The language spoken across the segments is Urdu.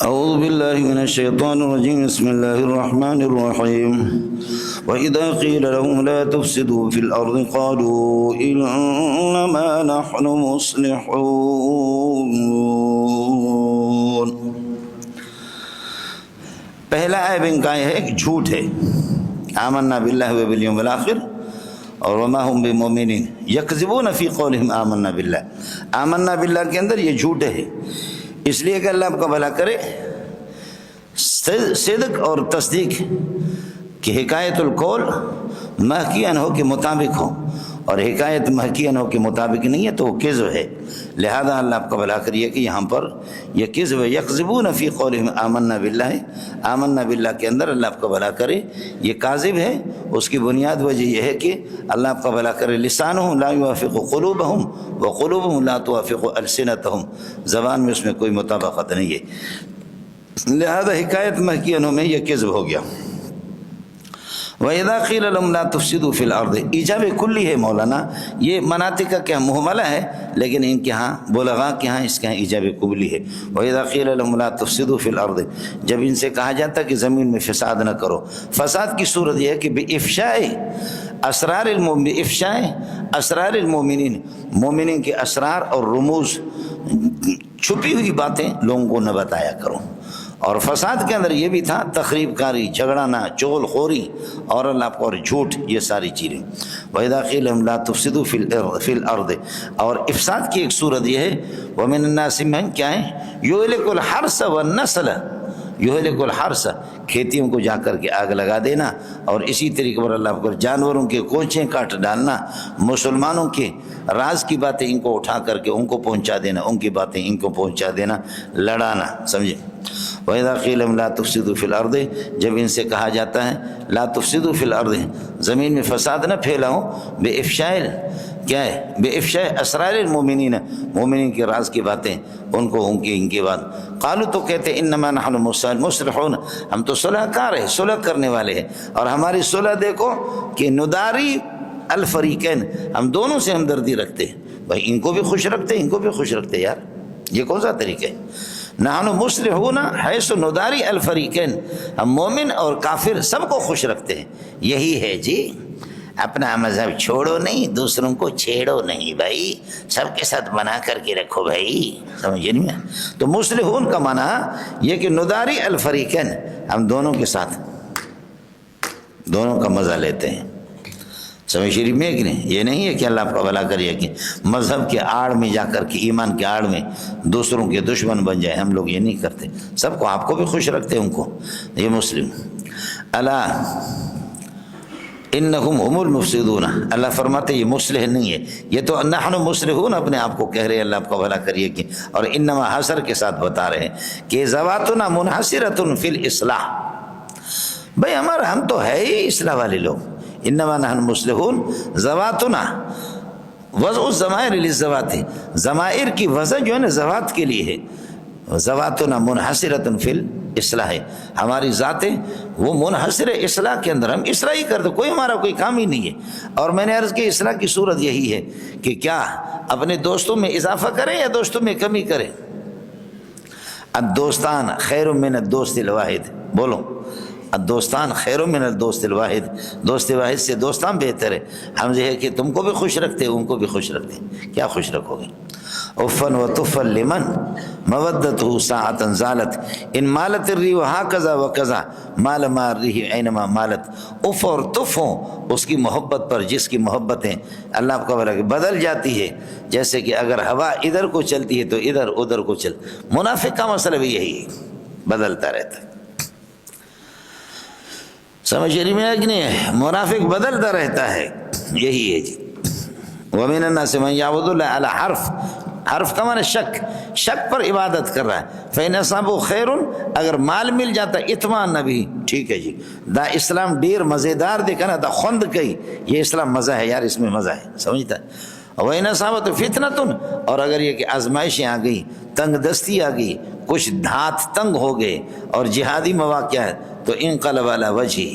اعوذ باللہ من الشیطان الرجیم بسم اللہ الرحمن الرحیم وَإِذَا قِيلَ لَهُمْ لَا تُفْسِدُوا فِي الْأَرْضِ قَالُوا إِنَّمَا نَحْنُ مُصْلِحُونَ۔ پہلا عیب ان کا یہ ہے کہ جھوٹ ہے، آمنا باللہ وبالیوم الآخر اور وما هم بمؤمنین، یکذبون فی قولہم آمنا باللہ، آمنا باللہ کے اندر یہ جھوٹ ہے، اس لیے کہ اللہ آپ کا بھلا کرے۔ صدق اور تصدیق کہ حکایت القول محکی انہو کے مطابق ہو، اور حکایت محکی انہو کے مطابق نہیں ہے تو وہ کذب ہے، لہذا اللہ آپ کا بھلا کریے کہ یہاں پر یہ کذب ہے۔ یکذبون فی قولہم آمنا باللہ، آمنا باللہ کے اندر اللہ آپ کا بھلا کرے یہ کاذب ہے۔ اس کی بنیاد وجہ یہ ہے کہ اللہ آپ کا بھلا کرے لسانہم لا یوافق قلوبہم وقلوبہم لا توافق السنتہم، زبان میں اس میں کوئی مطابقت نہیں ہے، لہذا حکایت محکی انہوں میں یہ کذب ہو گیا۔ وَإِذَا قِيلَ لَهُمْ لَا تُفْسِدُوا فِي الْأَرْضِ، ایجاب کلی ہے مولانا، یہ مناطق کا کیا محملہ ہے، لیکن ان کے ہاں بلغاء کے ہاں اس کے ہاں ایجاب کلی ہے۔ وَإِذَا قِيلَ لَهُمْ لَا تُفْسِدُوا فِي الْأَرْضِ، جب ان سے کہا جاتا ہے کہ زمین میں فساد نہ کرو، فساد کی صورت یہ ہے کہ بِإِفْشَاءِ اسرار المومنین، مومنین کے اسرار اور رموز، چھپی ہوئی باتیں لوگوں کو نہ بتایا کرو۔ اور فساد کے اندر یہ بھی تھا تخریب کاری، جھگڑانا، چغل خوری اور اللہ اور جھوٹ، یہ ساری چیزیں۔ وَإِذَا قِيلَ لَهُمْ لَا تُفْسِدُوا فِي الْأَرْضِ، اور افساد کی ایک صورت یہ ہے وَمِنَ النَّاسِ مَن، کیا ہے، يُهْلِكُ الْحَرْثَ وَالنَّسْلَ، يُهْلِكُ الْحَرْثَ، کھیتیوں کو جا کر کے آگ لگا دینا، اور اسی طریقے پر اللہ پر جانوروں کے کوچیں کاٹ ڈالنا، مسلمانوں کے راز کی باتیں ان کو اٹھا کر کے ان کو پہنچا دینا، ان کی باتیں ان کو پہنچا دینا، لڑانا، سمجھے۔ وَإِذَا قِيلَ لَهُمْ لَا تُفْسِدُوا فِي الْأَرْضِ، جب ان سے کہا جاتا ہے لا تفسدوا فی الارض، زمین میں فساد نہ پھیلاؤ، بے افشاء، کیا ہے، بے افشاء اسرار المومنین، مومنین کے راز کی باتیں ان کو ان کی بات، قالوا، تو کہتے انما نحن مصلحون، ہم تو صلح کار ہیں، صلح کرنے والے ہیں، اور ہماری صلح دیکھو کہ نداری الفریقین، ہم دونوں سے ہمدردی رکھتے ہیں، بھائی ان کو بھی خوش رکھتے ان کو بھی خوش رکھتے، یار یہ کون سا طریقہ ہے؟ نحن مصلحون حیث نداری الفریقین، ہم مومن اور کافر سب کو خوش رکھتے ہیں، یہی ہے جی، اپنا مذہب چھوڑو نہیں، دوسروں کو چھیڑو نہیں بھائی، سب کے ساتھ بنا کر کے رکھو بھائی، سمجھے نہیں؟ تو مصلحون کا معنی یہ کہ نداری الفریقین، ہم دونوں کے ساتھ دونوں کا مزہ لیتے ہیں، سمجھ شریف میں ہے کہ نہیں؟ یہ نہیں ہے کہ اللہ آپ کا بھلا کریے کہ مذہب کے آڑ میں جا کر کے، ایمان کے آڑ میں دوسروں کے دشمن بن جائے، ہم لوگ یہ نہیں کرتے، سب کو، آپ کو بھی خوش رکھتے ہیں ان کو، یہ مسلم۔ الا انہم هم المفسدون، اللہ فرماتے یہ مصلح نہیں ہے، یہ تو نحن مصلحون اپنے آپ کو کہہ رہے ہیں، اللہ آپ کا بھلا کریے کہ، اور انما حصر کے ساتھ بتا رہے ہیں کہ ذواتنا منحصرۃ فی الاصلاح، بھائی ہمارا، ہم تو ہے ہی اصلاح والے لوگ، انما نحن مصلحون، ذواتنا وضع الضمائر للذوات، ضمائر کی وضع جو ہے نا ذوات کے لیے ہے، ذواتنا منحصرۃ فی الاصلاح، ہماری ذاتیں وہ منحصر اصلاح کے اندر، ہم اصلاح ہی کرتے، کوئی ہمارا کوئی کام ہی نہیں ہے۔ اور میں نے عرض کی اصلاح کی صورت یہی ہے کہ کیا اپنے دوستوں میں اضافہ کریں یا دوستوں میں کمی کریں؟ الدوستان خیر من الدوست الواحد، بولو، الدوستان خیر من الدوست الواحد، دوست واحد سے دوستان بہتر ہے، ہم یہ ہے کہ تم کو بھی خوش رکھتے ان کو بھی خوش رکھتے، کیا خوش رکھو گے؟ عفن و طفل لمن مودته ساعة زالت ان مالت الریح هكذا وكذا مال ما الریح اینما مالت، اف اور تف ہوں اس کی محبت پر، جس کی محبتیں اللہ آپ کا بھلا کہ بدل جاتی ہے، جیسے کہ اگر ہوا ادھر کو چلتی ہے تو ادھر ادھر کو چل، منافق کا مسئلہ بھی یہی ہے، بدلتا رہتا ہے، سمجھ رہی میں کہ نہیں؟ منافق بدلتا رہتا ہے، یہی ہے جی۔ وَمِنَ النَّاسِ مَن يَعْبُدُ اللَّهَ عَلَى حَرْفٍ، حرف کا معنی شک، شک پر عبادت کر رہا ہے، فَإِنْ أَصَابَهُ خَيْرٌ، اگر مال مل جاتا اطمئن نبی، ٹھیک ہے جی، دا اسلام ڈیر مزیدار دیکھا نا، دا خوند گئی، یہ اسلام مزہ ہے یار، اس میں مزہ ہے، سمجھتا ہے۔ وَإِنْ أَصَابَتْهُ فِتْنَةٌ، اور اگر یہ کہ آزمائشیں آ گئی، تنگ دستی آ گئی، کچھ دھات تنگ ہو گئے اور جہادی مواقع ہے، تو انقلب علی وجہہ،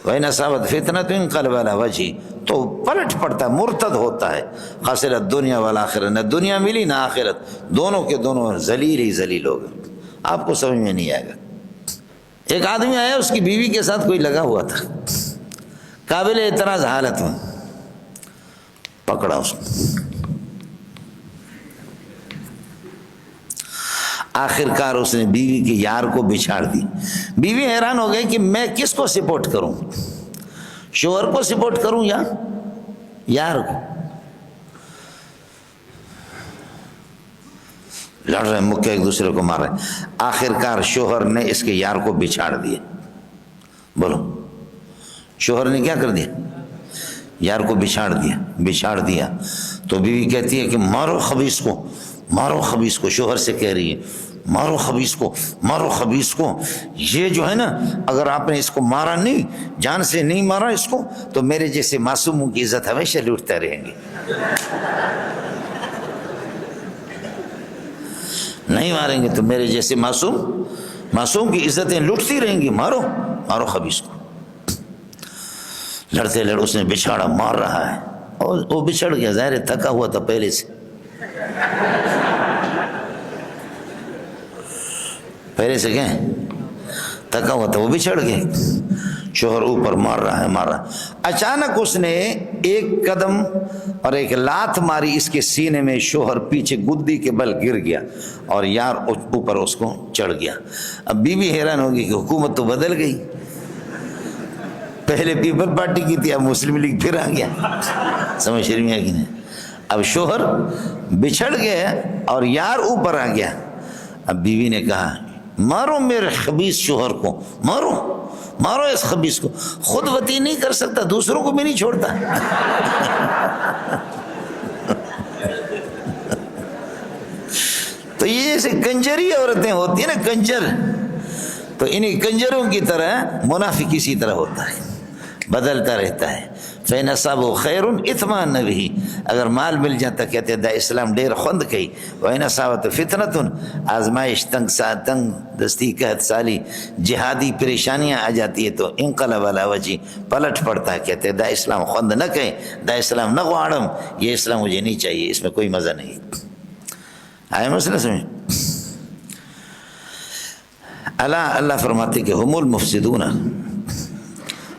وَإِنْ أَصَابَتْهُ فِتْنَةٌ انقلب علی وجہہ، تو پلٹ پڑتا ہے، مرتد ہوتا ہے، خسرت دنیا والآخرت، نہ دنیا ملی نہ آخرت، دونوں کے دونوں ذلیل ہی ذلیل ہو گئے، آپ کو سمجھ میں نہیں آئے گا۔ ایک آدمی آیا، اس کی بیوی کے ساتھ کوئی لگا ہوا تھا، قابل اعتراض حالت میں، پکڑا اس نے، آخر کار اس نے بیوی کے یار کو بچھاڑ دی۔ بیوی حیران ہو گئی کہ میں کس کو سپورٹ کروں، شوہر کو سپورٹ کروں یا یار کو؟ لڑ رہے مکے ایک دوسرے کو مار رہے، آخر کار شوہر نے اس کے یار کو بچھاڑ دیا۔ بولو، شوہر نے کیا کر دیا؟ یار کو بچھاڑ دیا۔ تو بیوی کہتی ہے کہ مارو خبیث کو، مارو خبیث کو، شوہر سے کہہ رہی ہے مارو خبیث کو، مارو خبیث کو، یہ جو ہے نا اگر آپ نے اس کو مارا نہیں، جان سے نہیں مارا اس کو، تو میرے جیسے معصوموں کی عزت ہمیشہ لوٹتے رہیں گے، نہیں ماریں گے تو میرے جیسے معصوم کی عزتیں لوٹتی رہیں گی، مارو مارو خبیث کو۔ لڑتے اس نے بچھاڑا، مار رہا ہے، اور وہ بچھڑ گیا، ظاہر تھکا ہوا تھا پہلے سے، کیا تھکا ہوا تھا، وہ بچھڑ گئے۔ شوہر اوپر مار رہا۔ اچانک اس نے ایک قدم اور ایک لات ماری اس کے سینے میں، شوہر پیچھے گدی کے بل گر گیا اور یار اوپر اس کو چڑھ گیا۔ اب بیوی حیران ہوگی کہ حکومت تو بدل گئی، پہلے پیپل پارٹی کی تھی، اب مسلم لیگ پھر آ گیا، سمجھ شرمیا کی نہیں۔ اب شوہر بچھڑ گیا اور یار اوپر آ گیا۔ اب بیوی نے کہا مارو میرے خبیث شوہر کو، مارو اس خبیث کو، خود وطی نہیں کر سکتا، دوسروں کو بھی نہیں چھوڑتا۔ تو یہ جیسے کنجری عورتیں ہوتی ہیں نا، کنجر، تو انہیں کنجروں کی طرح منافق اسی طرح ہوتا ہے، بدلتا رہتا ہے۔ فَإِنْ أَصَابَهُ خَيْرٌ اطْمَأَنَّ بِهِ، اگر مال مل جاتا کہتے ہیں دا اسلام ڈیر خوند کئی، وَإِنْ أَصَابَتْهُ فِتْنَةٌ، آزمائش، تنگ دستی، قحط سالی، جہادی پریشانیاں آ جاتی ہے تو انقلب علی وجہہ، پلٹ پڑتا ہے، کہتے ہیں دا اسلام خوند نہ کہیں، دا اسلام نہ غواڑم، یہ اسلام مجھے نہیں چاہیے، اس میں کوئی مزہ نہیں۔ آئے مسئلہ سمجھ؟ اللہ فرماتے کہ ہم المفسدون،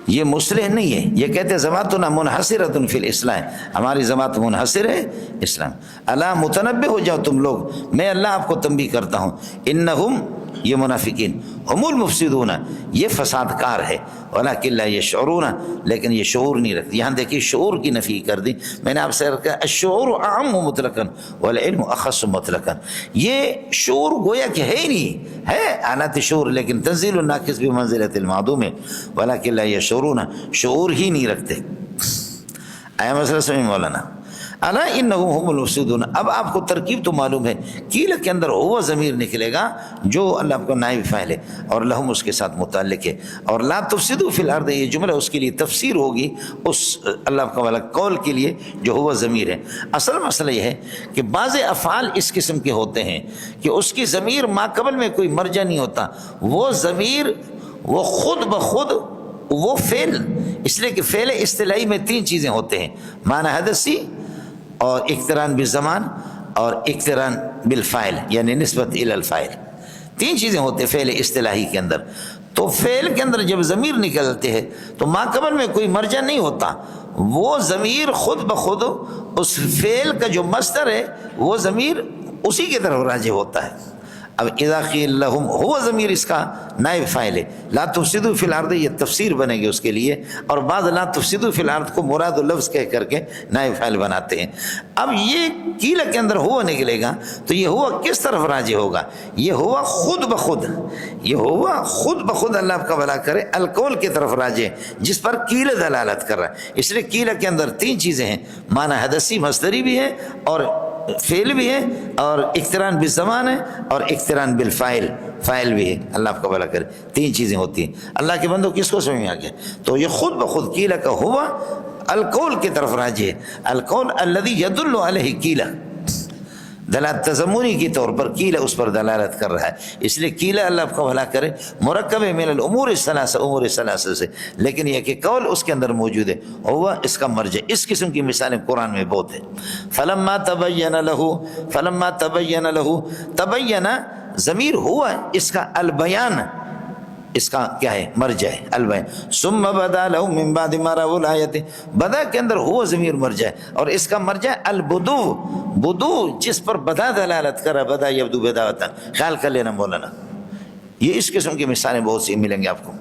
یہ مصلح نہیں ہے، یہ کہتے ہیں ذماتنا منحصرۃ فی الاسلام، ہماری ذمات منحصر ہے اسلام۔ الا متنبہ ہو جاؤ تم لوگ، میں اللہ آپ کو تنبیہ کرتا ہوں، انہم، یہ منافقین، ہم المفسدون، یہ فساد کار ہے، ولکن لا یشعرون، لیکن یہ شعور نہیں رکھتے۔ یہاں دیکھیے شعور کی نفی کر دی، میں نے آپ سے کہا الشعور اعم مطلقا والعلم اخص مطلقا، یہ شعور گویا کہ ہے ہی نہیں، ہے آلات شعور لیکن تنزیل الناقص بمنزلۃ المعدوم، ولکن لا یشعرون، شعور ہی نہیں رکھتے۔ آیا مسئلہ سمجھ مولانا؟ الا انہم هم المفسدون، اب آپ کو ترکیب تو معلوم ہے، کیل کے اندر ہوا ضمیر نکلے گا جو اللہ کو نائب فاعل ہے، اور لہم اس کے ساتھ متعلق ہے، اور لا تفسدوا فی الارض، یہ جملہ اس کے لیے تفسیر ہوگی اس اللہ کا والا قول کے لیے جو ہوا ضمیر ہے۔ اصل مسئلہ یہ ہے کہ بعض افعال اس قسم کے ہوتے ہیں کہ اس کی ضمیر ما قبل میں کوئی مرجع نہیں ہوتا، وہ ضمیر وہ خود بخود وہ فعل، اس لیے کہ فعل اصطلاحی میں تین چیزیں ہوتے ہیں، معنی حدثی اور اقتران بالزمان اور اقتران بالفاعل، یعنی نسبت الی الفاعل، تین چیزیں ہوتے ہیں فعل اصطلاحی کے اندر۔ تو فعل کے اندر جب ضمیر نکلتے ہیں تو ما قبل میں کوئی مرجع نہیں ہوتا، وہ ضمیر خود بخود اس فعل کا جو مصدر ہے وہ ضمیر اسی کی طرف راجع ہوتا ہے۔ اب اذا قیل لہم، ہوا ضمیر اس کا نائب فاعل ہے، لا تفسدوا فی الارض یہ تفسیر بنے گی اس کے لیے، اور بعض لا تفسدوا فی الارض کو مراد لفظ کہہ کر کے نائب فاعل بناتے ہیں۔ اب یہ قیل کے اندر ہوا نکلے گا تو یہ ہوا کس طرف راجع ہوگا؟ یہ ہوا خود بخود، یہ ہوا خود بخود اللہ کا بھلا کرے القول کی طرف راجع، جس پر قیل دلالت کر رہا ہے۔ اس لیے قیل کے اندر تین چیزیں ہیں، معنی حدثی مصدری بھی ہے اور فعل بھی ہے، اور اقتران بالزمان ہے، اور اقتران بالفاعل فاعل بھی ہے، اللہ آپ کا بھلا کرے، تین چیزیں ہوتی ہیں۔ اللہ کے بندوں کس کو سمجھ میں آ گیا؟ تو یہ خود بخود قیل کا ہوا القول کی طرف راجع ہے، القول الذی یدل علیہ قیل، دلالت تضمنی کی طور پر قیل اس پر دلالت کر رہا ہے، اس لیے قیل اللہ آپ کا بھلا کرے مرکب من الامور الثلاثہ، امور ثلاثہ سے، لیکن یہ کہ قول اس کے اندر موجود ہے، ہوا اس کا مرجع۔ اس قسم کی مثالیں قرآن میں بہت ہیں۔ فلما تبین لہ، فلما تبین لہ، تبین ضمیر ہوا اس کا البیان، اس کا کیا ہے مرجع ہے البیان. ثم بدا لهم من بعد ما رأوا الآیت، بدا کے اندر ہوا ضمیر مرجع ہے، اور اس کا مرجع البدو، بدو جس پر بدا دلالت کر رہا، بدا یبدو بداوتا. خیال کر لینا مولانا، یہ اس قسم کی مثالیں بہت سی ملیں گے آپ کو.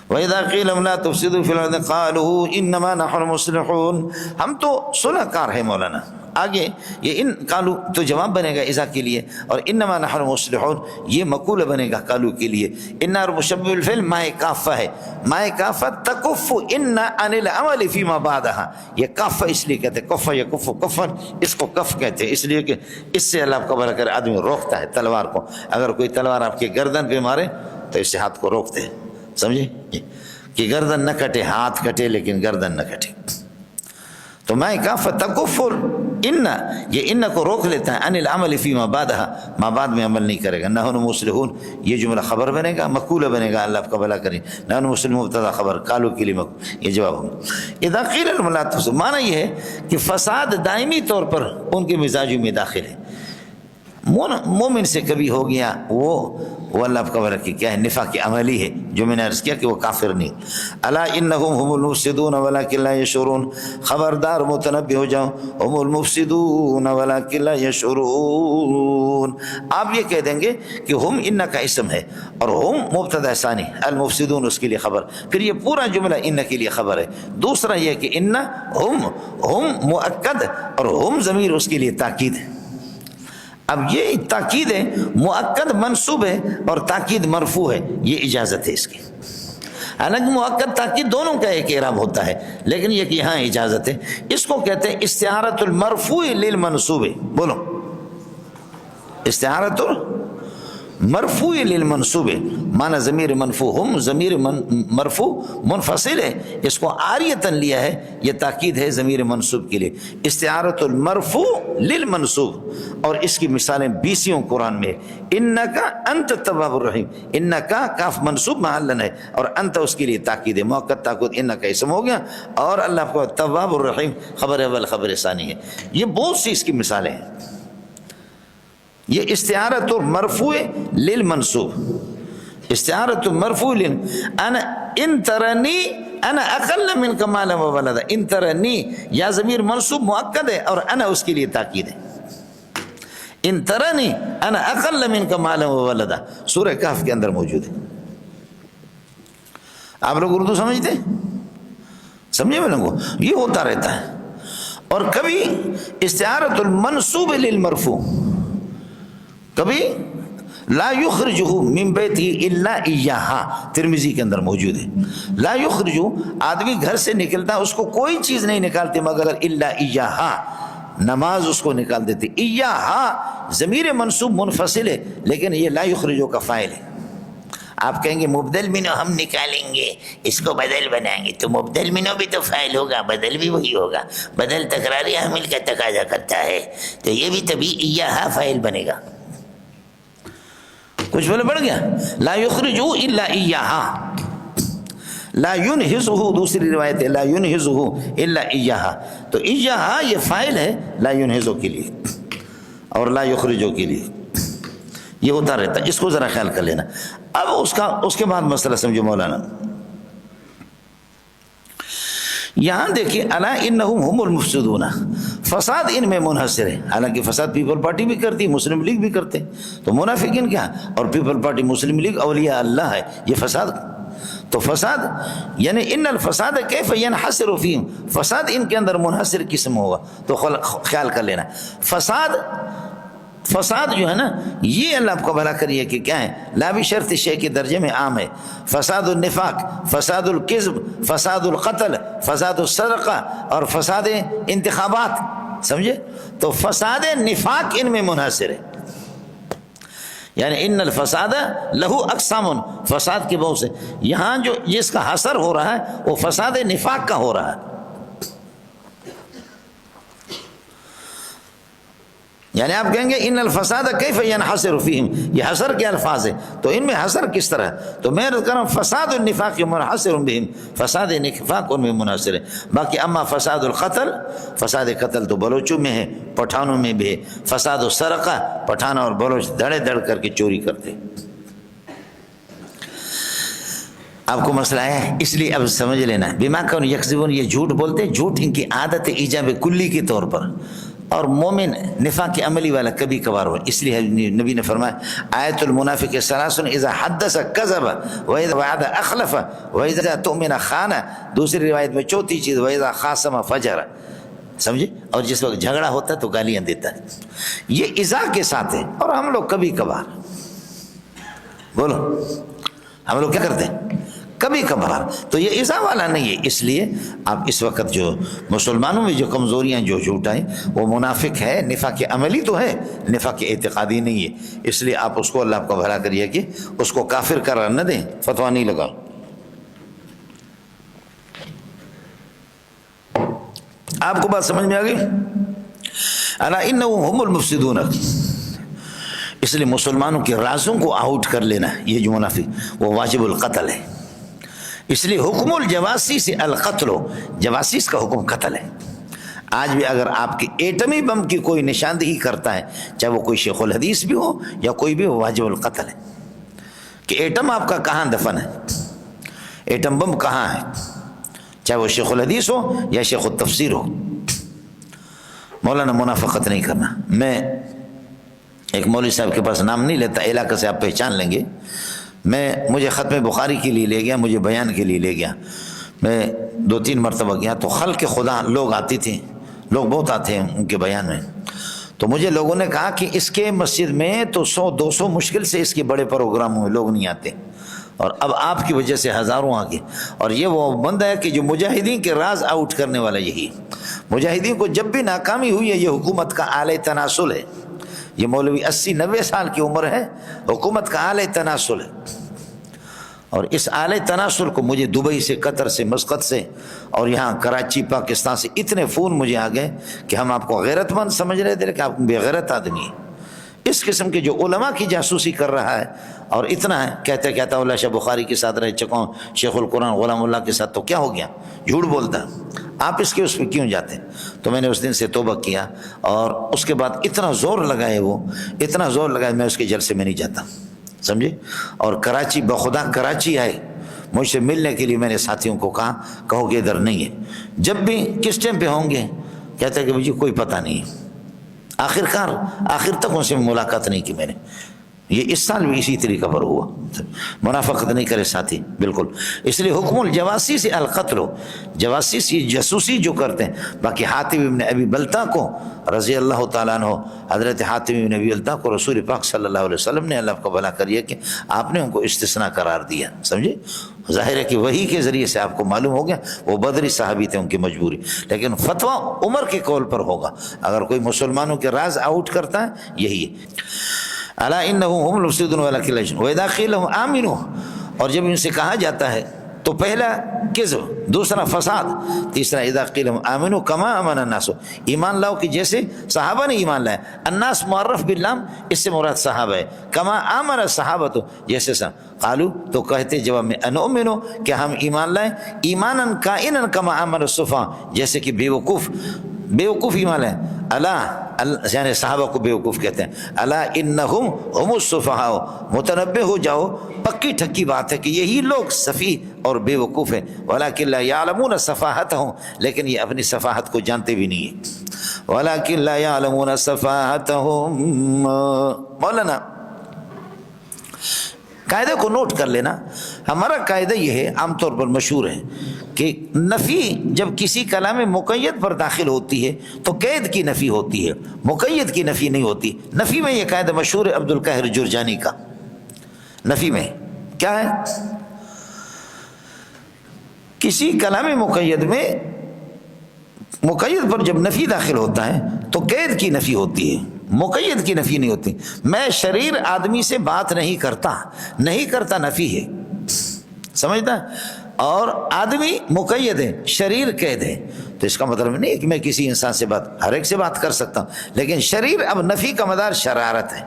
وَإِذَا قِيلَ لَهُمْ لَا تُفْسِدُوا فِي الْأَرْضِ قَالُوا إِنَّمَا نَحْنُ مُصْلِحُونَ، ہم تو صلح کار ہیں مولانا. آگے یہ ان قالو تو جواب بنے گا اذا کے لیے، اور انما نحن مصلحون یہ مقولہ بنے گا قالو کے لیے. ان اور مشبہ الفعل مائے کافہ ہے، مائے کافہ تکف ان عن العمل فیما بعدها، یہ کافہ اس لیے کہتے ہیں، کفہ یکف کفن، اس کو کف کہتے ہیں اس لیے کہ اس سے اللہ کا بھلا کرے آدمی روکتا ہے تلوار کو. اگر کوئی تلوار آپ کے گردن پہ مارے تو اس سے ہاتھ کو روکتے ہیں، سمجھے کہ گردن نہ کٹے، ہاتھ کٹے لیکن گردن نہ کٹے. تو میں کافہ تکفر ان، یہ ان کو روک لیتا ہے، ان العمل فیما بعدها، ما بعد میں عمل نہیں کرے گا. نحن مصلحون یہ جملہ خبر بنے گا، مقولہ بنے گا، اللہ آپ کا بھلا کرے. نحن مصلحون مبتدا خبر، قالوا کے لیے یہ جواب ہوگا. اذا قیل لهم لا تفسدوا، معنی یہ ہے کہ فساد دائمی طور پر ان کے مزاجوں میں داخل ہے. مومن سے کبھی ہو گیا وہ اللہ کا بھلا کہ کیا ہے نفاق عملی ہے، جو میں نے عرض کیا کہ وہ کافر نہیں. الا انہم هم المفسدون ولکن لا یشعرون، خبردار متنبہ ہو جاؤ، هم المفسدون ولکن لا یشعرون. آپ یہ کہہ دیں گے کہ ہم ان کا اسم ہے اور ہم مبتدا ثانی، المفسدون اس کے لیے خبر، پھر یہ پورا جملہ ان کے لیے خبر ہے. دوسرا یہ کہ ان ہم مؤکد اور ہم ضمیر اس کے لیے تاکید ہے. اب یہ تاکید ہے، مؤکد منصوب ہے اور تاکید مرفوع ہے، یہ اجازت ہے اس کی. حالانکہ مؤکد تاکید دونوں کا ایک اعراب ہوتا ہے، لیکن یہ کہ یہاں اجازت ہے. اس کو کہتے ہیں استعارۃ المرفوع للمنصوب. بولو، استعارۃ مرفوع للمنصوب، معنی ضمیر منفوع، ہم ضمیر مرفوع منفصل ہے، اس کو عاریتاً لیا ہے، یہ تاکید ہے ضمیر منصوب کے لیے. استعارۃ المرفوع للمنصوب، اور اس کی مثالیں بیسیوں قرآن میں. انکا انت التواب الرحیم، انکا کاف منصوب محلن ہے اور انت اس کے لیے تاکید ہے، موقت تاکید انکا اسم ہو گیا، اور اللہ کو تواب الرحیم خبر اول خبر ثانی ہے. یہ بہت سی اس کی مثالیں ہیں. یہ استعارۃ مرفوع للمنصوب، استعارۃ مرفوع انا ان ترنی انا اقل منک مالا و ولدا. ان ترنی یا ضمیر منصوب مؤکد ہے اور انا اس کے لیے تاکید ہے. ان ترنی انا اقل منک مالا و ولدا سورہ کہف کے اندر موجود ہے. آپ لوگ اردو سمجھتے ہیں؟ سمجھے میں لوگوں یہ ہوتا رہتا ہے. اور کبھی استعارۃ المنصوب للمرفوع، کبھی لا یخرجہ من بیتہ الا ایہا، ترمذی کے اندر موجود ہے. لا یخرجہ، آدمی گھر سے نکلتا ہے اس کو کوئی چیز نہیں نکالتے مگر الا ایہا، نماز اس کو نکال دیتے. ایہا ضمیر منصوب منفصل ہے لیکن یہ لا یخرجہ کا فاعل ہے. آپ کہیں گے مبدل منو ہم نکالیں گے، اس کو بدل بنائیں گے، تو مبدل منو بھی تو فاعل ہوگا، بدل بھی وہی ہوگا. بدل تکراری حامل کا تقاضا کرتا ہے، تو یہ بھی تبھی ایہا فاعل بنے گا. کچھ بولے پڑ گیا. لا یخرجہ الا ایہا، لا ینہزہ دوسری روایت ہے، لا ینہزہ الا ایہا. تو ایہا یہ فاعل ہے لا ینہزہ کے لیے اور لا یخرجہ کے لیے، یہ ہوتا رہتا ہے. اس کو ذرا خیال کر لینا. اب اس کے بعد مسئلہ سمجھو مولانا. یہاں دیکھیے الا انہم هم المفسدون، فساد ان میں منحصر ہے. حالانکہ فساد پیپل پارٹی بھی کرتی، مسلم لیگ بھی کرتے، تو منافقین کیا، اور پیپل پارٹی مسلم لیگ اولیاء اللہ ہے. یہ فساد، تو فساد یعنی ان الفساد کیف ینحصر فیہم، فساد ان کے اندر منحصر قسم ہوگا. تو خیال کر لینا فساد جو ہے نا یہ اللہ آپ کو بھلا کریے کہ کیا ہے، لا بھی شرط شے کے درجے میں عام ہے. فساد النفاق، فساد الکذب، فساد القتل، فساد السرقہ اور فساد انتخابات، سمجھے. تو فساد نفاق ان میں منحصر ہے. یعنی ان الفساد لہو اقسام، فساد کے بہت سے، یہاں جو جس کا حصر ہو رہا ہے وہ فساد نفاق کا ہو رہا ہے. یعنی آپ کہیں گے ان الفساد کیف ینحصر فیہم، یہ حصر کے الفاظ ہیں تو ان میں حصر کس طرح؟ تو میں عرض کر رہا ہوں فساد النفاق منحصر بہم، فساد نفاق ان میں منحصر ہے. باقی اما فساد القتل، فساد قتل تو بلوچوں میں ہے، پٹھانوں میں بھی ہے. فساد السرقہ، پٹھان اور بلوچ دڑے دڑ کر کے چوری کرتے. آپ کو مسئلہ ہے، اس لیے اب سمجھ لینا بما کانوا یکذبون، یہ جھوٹ بولتے، جھوٹ ان کی عادت ایجاب کلی کے طور پر، اور مومن نفاق عملی والا کبھی کبھار ہو. اس لیے نبی نے فرمایا آیت المنافق ثلاث اذا حدث کذب واذا وعد اخلف واذا تؤمن خان. دوسری روایت میں چوتھی چیز واذا خاصم فجر. سمجھے؟ اور جس وقت جھگڑا ہوتا ہے تو گالیاں دیتا ہے. یہ اذا کے ساتھ ہے. اور ہم لوگ کبھی کبھار، بولو ہم لوگ کیا کرتے ہیں؟ کبھی کبھار. تو یہ اذا والا نہیں ہے. اس لیے آپ اس وقت جو مسلمانوں میں جو کمزوریاں جو جھوٹا ہیں وہ منافق ہے. نفاق عملی تو ہے، نفاق اعتقادی نہیں ہے. اس لیے آپ اس کو اللہ کو بھلا کریے کہ اس کو کافر قرار نہ دیں، فتویٰ نہیں لگاؤ. آپ کو بات سمجھ میں آ گئی؟ الا انہم هم المفسدون. اس لیے مسلمانوں کے رازوں کو آؤٹ کر لینا، یہ جو منافق وہ واجب القتل ہے. اس لیے حکم الجواسیس القتل، جواسیس کا حکم قتل ہے. آج بھی اگر آپ کے ایٹمی بم کی کوئی نشاندہی کرتا ہے، چاہے وہ کوئی شیخ الحدیث بھی ہو یا کوئی بھی ہو، واجب القتل ہے. کہ ایٹم آپ کا کہاں دفن ہے، ایٹم بم کہاں ہے، چاہے وہ شیخ الحدیث ہو یا شیخ التفسیر ہو. مولانا منافقت نہیں کرنا. میں ایک مولوی صاحب کے پاس نام نہیں لیتا، علاقے سے آپ پہچان لیں گے. مجھے ختم بخاری کے لیے لے گیا، مجھے بیان کے لیے لے گیا. میں 2-3 مرتبہ گیا تو خلق خدا لوگ آتی تھے، لوگ بہت آتے ہیں ان کے بیان میں. تو مجھے لوگوں نے کہا کہ اس کے مسجد میں تو 100-200 مشکل سے اس کے بڑے پروگراموں میں لوگ نہیں آتے، اور اب آپ کی وجہ سے ہزاروں آگے. اور یہ وہ بندہ ہے کہ جو مجاہدین کے راز آؤٹ کرنے والا یہی ہے. مجاہدین کو جب بھی ناکامی ہوئی ہے یہ حکومت کا آلہ تناسل ہے. یہ مولوی 80-90 سال کی عمر ہے، حکومت کا آلہ تناسل ہے. اور اس آلہ تناسل کو مجھے دبئی سے، قطر سے، مسقط سے اور یہاں کراچی پاکستان سے اتنے فون مجھے آ گئے کہ ہم آپ کو غیرت مند سمجھ رہے تھے کہ آپ بے غیرت آدمی ہیں. اس قسم کے جو علماء کی جاسوسی کر رہا ہے اور اتنا ہے، کہتا اللہ شاہ بخاری کے ساتھ رہے، چکوں شیخ القرآن غلام اللہ کے ساتھ، تو کیا ہو گیا؟ جھوٹ بولتا. آپ اس پہ کیوں جاتے ہیں؟ تو میں نے اس دن سے توبہ کیا، اور اس کے بعد اتنا زور لگائے، وہ اتنا زور لگائے، میں اس کے جلسے میں نہیں جاتا. سمجھے؟ اور کراچی بخدا کراچی آئے مجھ سے ملنے کے لیے، میں نے ساتھیوں کو کہا کہو کہ ادھر نہیں ہے. جب بھی کس ٹائم پہ ہوں گے، کہتا ہے کہ مجھے کوئی پتہ نہیں. آخر تک ان سے ملاقات نہیں کی میں نے. یہ اس سال بھی اسی طریقہ پر ہوا. منافقت نہیں کرے ساتھی بالکل. اس لیے حکم الجواسیس القتل، جواسیس یہ جاسوسی جو کرتے ہیں. باقی حاتم ابن ابی بلتا کو رضی اللہ تعالیٰ عنہ، حضرت حاتم ابن ابی بلتا کو رسول پاک صلی اللہ علیہ وسلم نے، اللہ کو بھلا کریے کہ آپ نے ان کو استثناء قرار دیا. سمجھے؟ ظاہر ہے کہ وہی کے ذریعے سے آپ کو معلوم ہو گیا وہ بدری صحابی تھے، ان کی مجبوری. لیکن فتویٰ عمر کے قول پر ہوگا. اگر کوئی مسلمانوں کے راز آؤٹ کرتا ہے یہی ہے. الا انهم هم المفسدون ولكن لا يشعرون واذا قيل لهم امنوا، اور جب ان سے کہا جاتا ہے تو پہلا کذب، دوسرا فساد، تیسرا اذا قيل لهم امنوا كما امن الناس، ایمان لاؤ کہ جیسے صحابہ نے ایمان لایا. الناس معرف باللام، اس سے مراد صحابہ ہے. کما امن الصحابہ، جیسے قالوا تو کہتے جواب میں انؤمن، کہ ہم ایمان لائیں، ایمانا کائنا کما امن الصفا، جیسے کہ بیوقوف ایمان لائیں. اللہ یعنی صحابہ کو بیوقوف کہتے ہیں. الا انہم هم الصفہاء، متنبہ ہو جاؤ، پکی ٹھکی بات ہے کہ یہی لوگ سفیہ اور بیوقوف ہیں. ولکن لا یعلمون صفاحتہم، لیکن یہ اپنی صفاحت کو جانتے بھی نہیں ہیں. ولکن لا یعلمون صفاحتہم. مولانا قاعدے کو نوٹ کر لینا. ہمارا قاعدہ یہ ہے، عام طور پر مشہور ہے، کہ نفی جب کسی کلام مقید پر داخل ہوتی ہے تو قید کی نفی ہوتی ہے، مقید کی نفی نہیں ہوتی. نفی میں یہ قاعدہ مشہور ہے عبد القاہر جرجانی کا. نفی میں کیا ہے؟ کسی کلام مقید میں، مقید پر جب نفی داخل ہوتا ہے تو قید کی نفی ہوتی ہے، مقید کی نفی نہیں ہوتی. میں شریر آدمی سے بات نہیں کرتا نفی ہے، سمجھتا؟ اور آدمی مقید ہے، شریر قید ہے. تو اس کا مطلب نہیں ہے کہ میں کسی انسان سے ہر ایک سے بات کر سکتا ہوں، لیکن شریر اب نفی کا مدار شرارت ہے،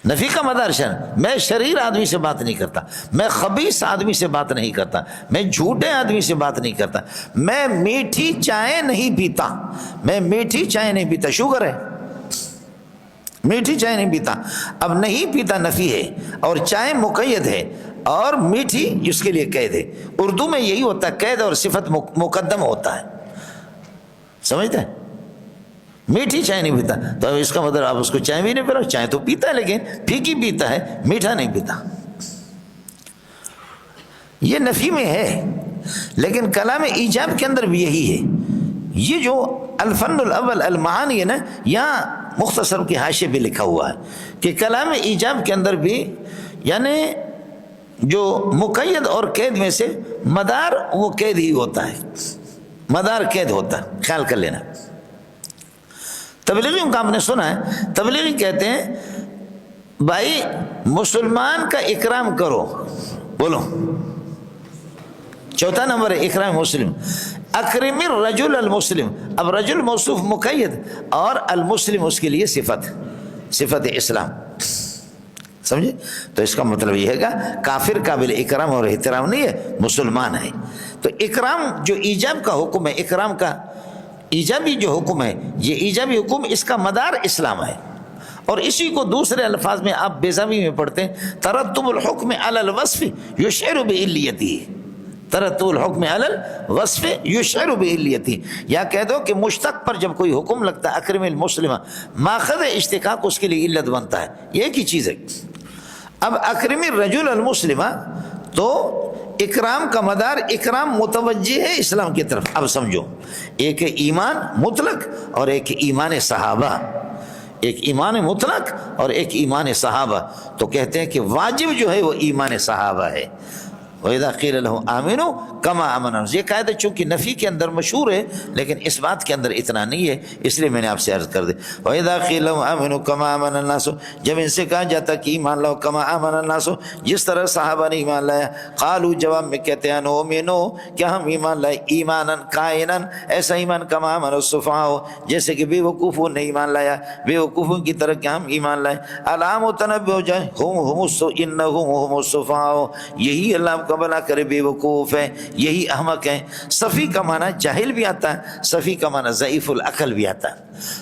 نفی کا مدار میں شریر آدمی سے بات نہیں کرتا، میں خبیث آدمی سے بات نہیں کرتا، میں جھوٹے آدمی سے بات نہیں کرتا، میں میٹھی چائے نہیں پیتا، میں میٹھی چائے نہیں پیتا، شوگر ہے، میٹھی چائے نہیں پیتا، اب نہیں پیتا نفی ہے، اور چائے مقید ہے، اور میٹھی اس کے لیے قید ہے۔ اردو میں یہی ہوتا ہے، قید اور صفت مقدم ہوتا ہے، سمجھتے ہیں؟ میٹھی چائے نہیں پیتا تو اس کا مطلب آپ اس کو چائے بھی نہیں پلا، چائے تو پیتا ہے لیکن پھیکی پیتا ہے، میٹھا نہیں پیتا، یہ نفی میں ہے۔ لیکن کلام ایجاب کے اندر بھی یہی ہے، یہ جو الفن الاول المعانی ہے نا، یہاں مختصر کے حاشیے بھی لکھا ہوا ہے کہ کلام ایجاب کے اندر بھی یعنی جو مقید اور قید میں سے مدار وہ قید ہی ہوتا ہے، مدار قید ہوتا ہے، خیال کر لینا۔ تبلیغیوں کا ہم نے سنا ہے، تبلیغی کہتے ہیں بھائی مسلمان کا اکرام کرو، بولو چوتھا نمبر ہے اکرام مسلم، اکرم الرجل المسلم، اب رجل موصوف مقید اور المسلم اس کے لیے صفت اسلام، سمجھے؟ تو اس کا مطلب یہ ہے گا کافر قابل اکرام اور احترام نہیں ہے، مسلمان ہے۔ تو اکرام جو ایجاب کا حکم ہے، اکرام کا ایجابی جو حکم ہے، یہ ایجابی حکم اس کا مدار اسلام ہے، اور اسی کو دوسرے الفاظ میں آپ بیزاوی میں پڑھتے ہیں ترتب الحکم علی الوصف یشعر بعلیتہ، ترتب الحکم علی الوصف یشعر بعلیتہ، یا کہہ دو کہ مشتق پر جب کوئی حکم لگتا ہے اکرم المسلمہ، ماخذ اشتقاق اس کے لیے علت بنتا ہے، یہ ایک ہی چیز ہے۔ اب اکرم الرجل المسلمہ تو اکرام کا مدار اکرام متوجہ ہے اسلام کی طرف۔ اب سمجھو، ایک ایمان مطلق اور ایک ایمان صحابہ، ایک ایمان مطلق اور ایک ایمان صحابہ، تو کہتے ہیں کہ واجب جو ہے وہ ایمان صحابہ ہے۔ وَإِذَا قِيلَ لَهُمْ آمِنُوا كَمَا آمَنَ النَّاسُ، یہ قاعدہ چونکہ نفی کے اندر مشہور ہے لیکن اس بات کے اندر اتنا نہیں ہے، اس لیے میں نے آپ سے عرض کر دی۔ وَإِذَا قِيلَ لَهُمْ آمِنُوا كَمَا آمَنَ النَّاسُ، جب ان سے کہا جاتا کہ ایمان لاؤ، كَمَا آمَنَ النَّاسُ، جس طرح صحابہ نے ایمان لایا، قالوا جواب میں کہتے ہیں نؤمنوا، کیا ہم ایمان لائے، ایماناً کائناً، ایسا ایمان كَمَا آمَنَ السُّفَهَاءُ، جیسے کہ بے وقوفوں نے ایمان لایا، بے وقوفوں کی طرح کیا ہم ایمان لائے۔ أَلَا مُتَنَبِّئُ إِنَّهُمْ هُمُ السُّفَهَاءُ، یہی اللہ آپ کا بھلا کرے بے وقوف ہے، یہی احمق ہیں۔ صفی کا معنی جاہل بھی آتا ہے، صفی کا معنی ضعیف العقل بھی آتا ہے۔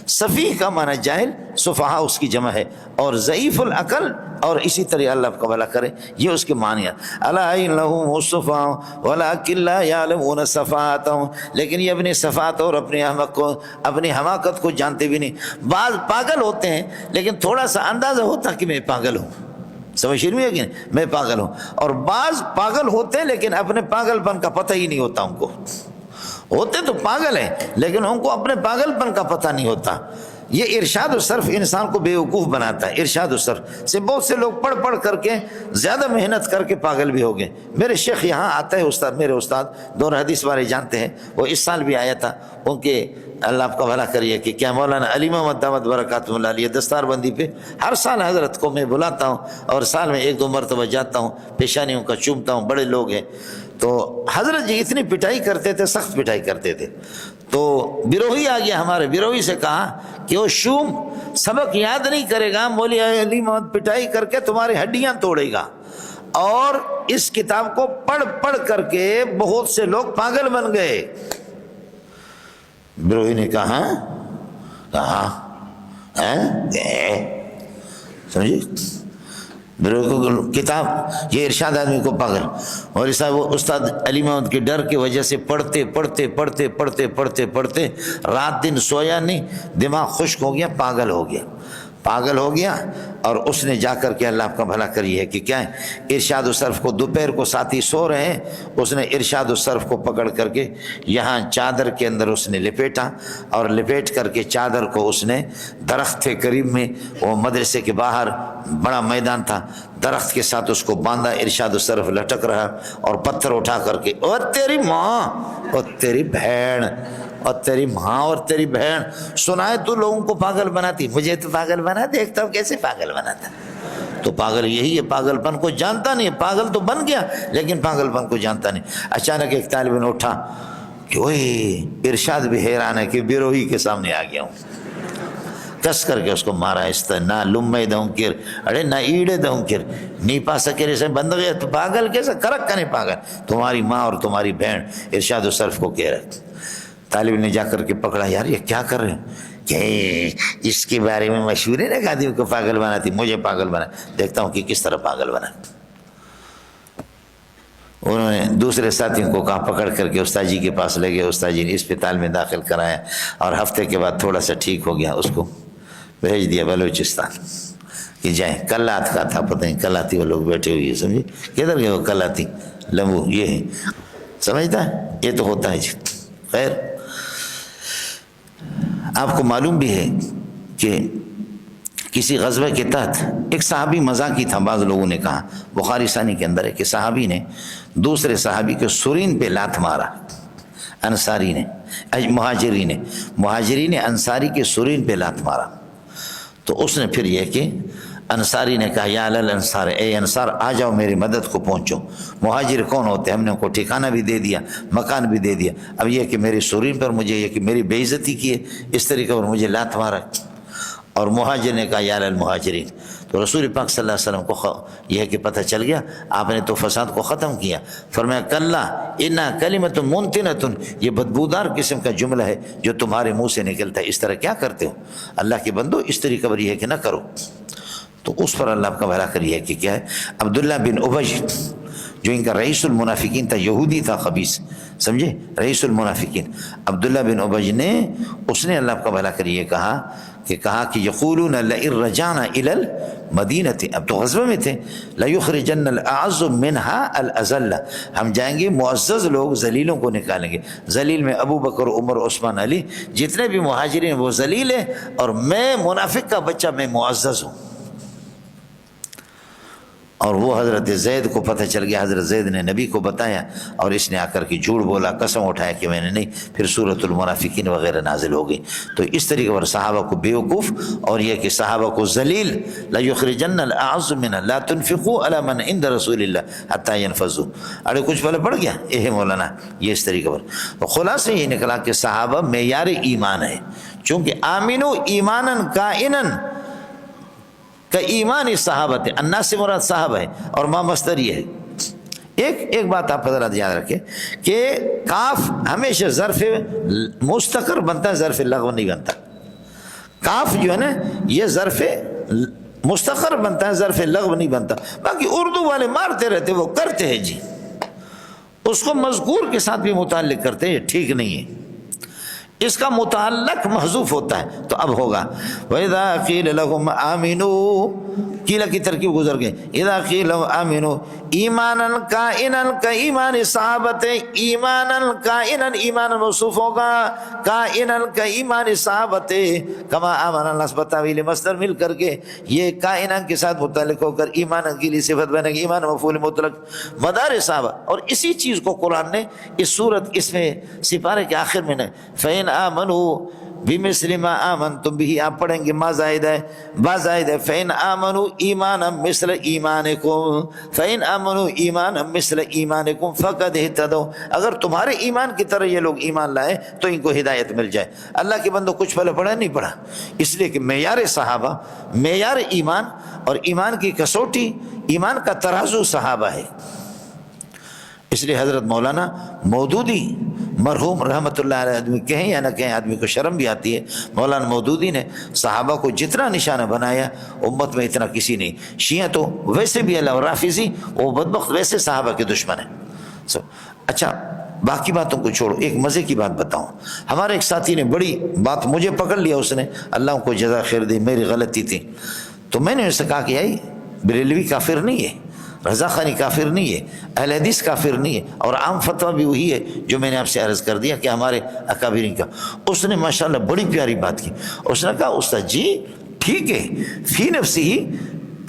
صفی کا معنی جاہل، صفحاء اس کی جمع ہے، اور ضعیف العقل، اور اسی طرح اللہ آپ کا بھلا کرے، یہ اس کے معنی ہے۔ الا انہم الصفاء ولکن لا یعلمون صفاتهم، لیکن یہ اپنے صفات اور اپنے احمق کو، اپنی حماقت کو جانتے بھی نہیں۔ بعض پاگل ہوتے ہیں لیکن تھوڑا سا اندازہ ہوتا کہ میں پاگل ہوں، سمجھ میں ہے کہ نہیں، میں پاگل ہوں، اور بعض پاگل ہوتے ہیں لیکن اپنے پاگل پن کا پتہ ہی نہیں ہوتا ان کو، ہوتے تو پاگل ہیں لیکن ان کو اپنے پاگل پن کا پتہ نہیں ہوتا۔ یہ ارشاد و صرف انسان کو بیوقوف بناتا ہے، ارشاد و صرف سے بہت سے لوگ پڑھ کر کے زیادہ محنت کر کے پاگل بھی ہو گئے۔ میرے شیخ یہاں آتا ہے، استاد، میرے استاد دور حدیث والے جانتے ہیں، وہ اس سال بھی آیا تھا، ان کے اللہ آپ کا بھلا کریے کہ کیا مولانا علی محمد دامت برکاتہ اللہ علیہ دستار بندی پہ ہر سال حضرت کو میں بلاتا ہوں، اور سال میں 1-2 مرتبہ جاتا ہوں، پیشانیوں کا چومتا ہوں، بڑے لوگ ہیں۔ تو حضرت جی اتنی پٹائی کرتے تھے، سخت پٹائی کرتے تھے، تو بیروہی آ گیا ہمارے، بیروہی سے کہا کہ وہ شوم سبق یاد نہیں کرے گا، مولوی علی محمد پٹائی کر کے تمہاری ہڈیاں توڑے گا، اور اس کتاب کو پڑھ کر کے بہت سے لوگ پاگل بن گئے۔ بیروہی نے کہا سمجھے، بیروہی کو کتاب، یہ ارشاد آدمی کو پاگل، اور وہ استاد علی محمد کے ڈر کی وجہ سے پڑھتے رات دن سویا نہیں، دماغ خشک ہو گیا، پاگل ہو گیا، اور اس نے جا کر کے اللہ آپ کا بھلا کری ہے کہ کیا ہے، ارشاد و صرف کو دوپہر کو ساتھی سو رہے ہیں، اس نے ارشاد و صرف کو پکڑ کر کے یہاں چادر کے اندر اس نے لپیٹا، اور لپیٹ کر کے چادر کو اس نے درخت تھے قریب میں، وہ مدرسے کے باہر بڑا میدان تھا، درخت کے ساتھ اس کو باندھا، ارشاد و صرف لٹک رہا، اور پتھر اٹھا کر کے اور تیری ماں اور تیری بہن اور تیری ماں اور تیری بہن سنائے تو لوگوں کو پاگل بناتی، مجھے تو پاگل بنا، دیکھتا ہوں کیسے پاگل بناتا۔ تو پاگل یہی ہے، پاگل پن کو جانتا نہیں، پاگل تو بن گیا لیکن پاگل پن کو جانتا نہیں۔ اچانک ایک طالب علم اٹھا کہ اوے ارشاد بھی حیران ہے کہ بیروہی کے سامنے آ گیا ہوں. کس کر کے اس کو مارا. اس طرح نہ لمے دوں کر اڑے نہ ایڑے دوں کر نہیں پا سکے سے بند گیا. تو پاگل کیسا کرک کا نہیں پاگل. تمہاری ماں اور تمہاری بہن ارشاد و صرف کو کہہ رہے. طالب نے جا کر کے پکڑا, یار یہ کیا کر رہے ہیں؟ کہ اس کے بارے میں مشہور ہے نا آدمی کو پاگل بناتی, مجھے پاگل بنا. دیکھتا ہوں کہ کس طرح پاگل بنا. انہوں نے دوسرے ساتھیوں کو کہا, پکڑ کر کے استاد جی کے پاس لے گئے. استاد جی نے اسپتال میں داخل کرایا اور ہفتے کے بعد تھوڑا سا ٹھیک ہو گیا. اس کو بھیج دیا بلوچستان کہ جائیں. کلات کا تھا, پتہ نہیں کلاتی وہ لوگ بیٹھے ہوئے, سمجھے کدھر گئے وہ کلاتی لمبو, یہ ہے سمجھتا ہے, یہ تو ہوتا ہے جی. خیر آپ کو معلوم بھی ہے کہ کسی غزوہ کے تحت ایک صحابی مذاقی تھا. بعض لوگوں نے کہا, بخاری ثانی کے اندر ہے کہ صحابی نے دوسرے صحابی کے سرین پہ لات مارا. انصاری نے, مہاجری نے انصاری کے سرین پہ لات مارا. تو اس نے پھر یہ کہ انصاری نے کہا, یا الانصار, اے انصار آ جاؤ میری مدد کو پہنچو. مہاجر کون ہوتے ہیں؟ ہم نے ان کو ٹھکانہ بھی دے دیا, مکان بھی دے دیا. اب یہ کہ میری سرین پر مجھے یہ کہ میری بے عزتی کی ہے, اس طریقے پر مجھے لات مارا. اور مہاجر نے کہا, یا المہاجرین. تو رسول پاک صلی اللہ علیہ وسلم کو یہ ہے کہ پتہ چل گیا, آپ نے تو فساد کو ختم کیا. فرمایا, کلا انا کلمۃ منتنۃ, یہ بدبودار قسم کا جملہ ہے جو تمہارے منہ سے نکلتا ہے. اس طرح کیا کرتے ہو؟ اللہ کے بندو اس طریقے پر یہ ہے کہ نہ کرو. تو اس پر اللہ کا بھلا کریے کہ کیا ہے, عبداللہ بن ابی جو ان کا رئیس المنافقین تھا, یہودی تھا خبیث, سمجھے, رئیس المنافقین عبداللہ بن ابی نے, اس نے اللہ کا بھلا کریے کہا کہ یقولون لئن رجعنا الی المدینہ, اب تو غزوہ میں تھے, لیخرجن الاعز منها الاذل, ہم جائیں گے معزز لوگ ذلیلوں کو نکالیں گے. ذلیل میں ابو بکر, عمر, عثمان, علی, جتنے بھی مہاجرین وہ ذلیل ہیں, اور میں منافق کا بچہ میں معزز ہوں. اور وہ حضرت زید کو پتہ چل گیا. حضرت زید نے نبی کو بتایا اور اس نے آ کر کے جھوٹ بولا, قسم اٹھایا کہ میں نے نہیں. پھر سورۃ المنافقین وغیرہ نازل ہو گئی. تو اس طریقے پر صحابہ کو بیوقوف اور یہ کہ صحابہ کو ذلیل, لا یخرجن الاعز منها لا تنفقوا على من عند رسول اللہ حتى ينفذوا. اڑے کچھ پہلے پڑھ گیا اے مولانا, یہ اس طریقے پر. تو خلاصہ یہ نکلا کہ صحابہ معیار ایمان ہے, چونکہ آمنو ایمانا کائنا کا ایمان اس صحابت ہے. الناس سے مراد صحابہ ہے اور ما مصدر یہ ہے. ایک بات آپ حضرات یاد رکھیں کہ کاف ہمیشہ ظرف مستقر بنتا ہے, ظرف لغو نہیں بنتا. کاف جو ہے نا یہ ظرف مستقر بنتا ہے, ظرف لغو نہیں بنتا. باقی اردو والے مارتے رہتے, وہ کرتے ہیں جی, اس کو مذکور کے ساتھ بھی متعلق کرتے ہیں, یہ ٹھیک نہیں ہے. اس کا متعلق محذوف ہوتا ہے. تو اب ہوگا وَإِذَا قِيلَ لَهُمْ آمِنُوا, قیل کی ترکیب گزر گئے. اِذَا قِيلَ لَهُمْ آمِنُوا ایمانا کائنا کا ایمان صحابت, ایمانا کائنا ایمان موصوف ہوگا, کائنا کا ایمان صحابت کما آمن الناس بتاویل مصدر مل کر کے یہ کائنا کے ساتھ متعلق ہو کر ایمان کے لیے صفت بنے گی, ایمان مفعول مطلق مدار صحابہ. اور اسی چیز کو قرآن نے اس صورت, اس میں سپارے کے آخر میں نے فَإِنْ آمَنُوا بِمِثْلِ مَا آمَنْتُمْ بِهِ, آپ پڑھیں گے ما زائد ہے, با زائد ہے. فَإِنْ آمَنُوا ایمانا مثل ایمانکم, فَإِنْ آمَنُوا ایمانا مثل ایمانکم فَقَدْ اهْتَدَوْا, اگر تمہارے ایمان کی طرح یہ لوگ ایمان لائے تو ان کو ہدایت مل جائے. اللہ کے بندو کچھ پہلے پڑھا نہیں پڑھا, اس لیے کہ معیار صحابہ, معیار ایمان اور ایمان کی کسوٹی, ایمان کا ترازو صحابہ ہے. اس لیے حضرت مولانا مودودی مرحوم رحمۃ اللہ علیہ, آدمی کہیں یا نہ کہیں آدمی کو شرم بھی آتی ہے, مولانا مودودی نے صحابہ کو جتنا نشانہ بنایا امت میں اتنا کسی نہیں. شیعہ تو ویسے بھی اللہ, اور رافضی وہ بدبخت ویسے صحابہ کے دشمن ہیں. اچھا باقی باتوں کو چھوڑو, ایک مزے کی بات بتاؤں. ہمارے ایک ساتھی نے بڑی بات, مجھے پکڑ لیا اس نے, اللہ کو جزا خیر دے, میری غلطی تھی. تو میں نے اس سے کہا کہ یہی بریلوی کافر نہیں ہے, رضا خانی کافر نہیں ہے, اہل حدیث کافر نہیں ہے, اور عام فتویٰ بھی وہی ہے جو میں نے آپ سے عرض کر دیا کہ ہمارے اکابرین کا. اس نے ماشاءاللہ بڑی پیاری بات کی. اس نے کہا استاد جی ٹھیک ہے, فی نفسی ہی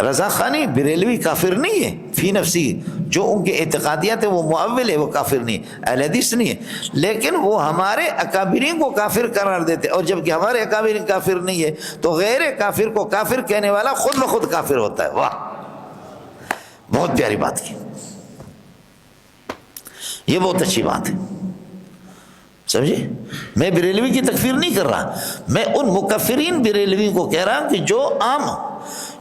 رضا خانی بریلوی کافر نہیں ہے, فی نفسی جو ان کے اعتقادیات ہیں وہ معول ہے, وہ کافر نہیں ہے, اہل حدیث نہیں ہے, لیکن وہ ہمارے اکابرین کو کافر قرار دیتے, اور جب کہ ہمارے اکابرین کافر نہیں ہے تو غیر کافر کو کافر کہنے والا خود بخود کافر ہوتا ہے. واہ, بہت پیاری بات کی, یہ بہت اچھی بات ہے. سمجھے؟ میں بریلوی کی تکفیر نہیں کر رہا، میں ان مکفرین بریلوی کو کہہ رہا کہ جو عام،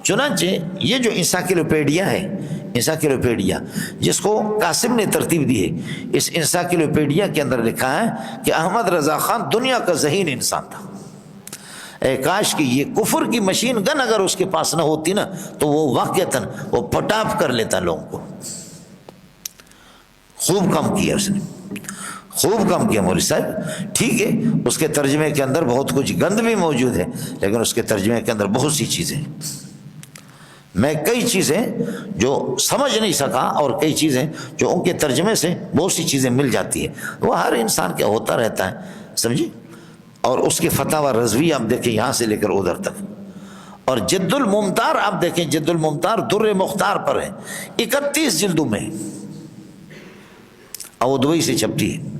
چنانچہ یہ جو انسائکلوپیڈیا ہے، انسائکلوپیڈیا جس کو قاسم نے ترتیب دی ہے، اس انسائکلوپیڈیا کے اندر لکھا ہے کہ احمد رضا خان دنیا کا ذہین انسان تھا۔ اے کاش کہ یہ کفر کی مشین گن اگر اس کے پاس نہ ہوتی نا تو وہ واقعتاً وہ پٹاپ کر لیتا لوگوں کو۔ خوب کم کیا اس نے، خوب کم کیا مولوی صاحب، ٹھیک ہے اس کے ترجمے کے اندر بہت کچھ گند بھی موجود ہے، لیکن اس کے ترجمے کے اندر بہت سی چیزیں، میں کئی چیزیں جو سمجھ نہیں سکا اور کئی چیزیں جو ان کے ترجمے سے بہت سی چیزیں مل جاتی ہے، وہ ہر انسان کیا ہوتا رہتا ہے، سمجھے؟ اور اس کے فتاوی رضوی آپ دیکھیں یہاں سے لے کر ادھر تک، اور جد الممتار آپ دیکھیں، جد الممتار در مختار پر ہے، 31 جلدوں میں، اور دبئی سے چھپتی ہے۔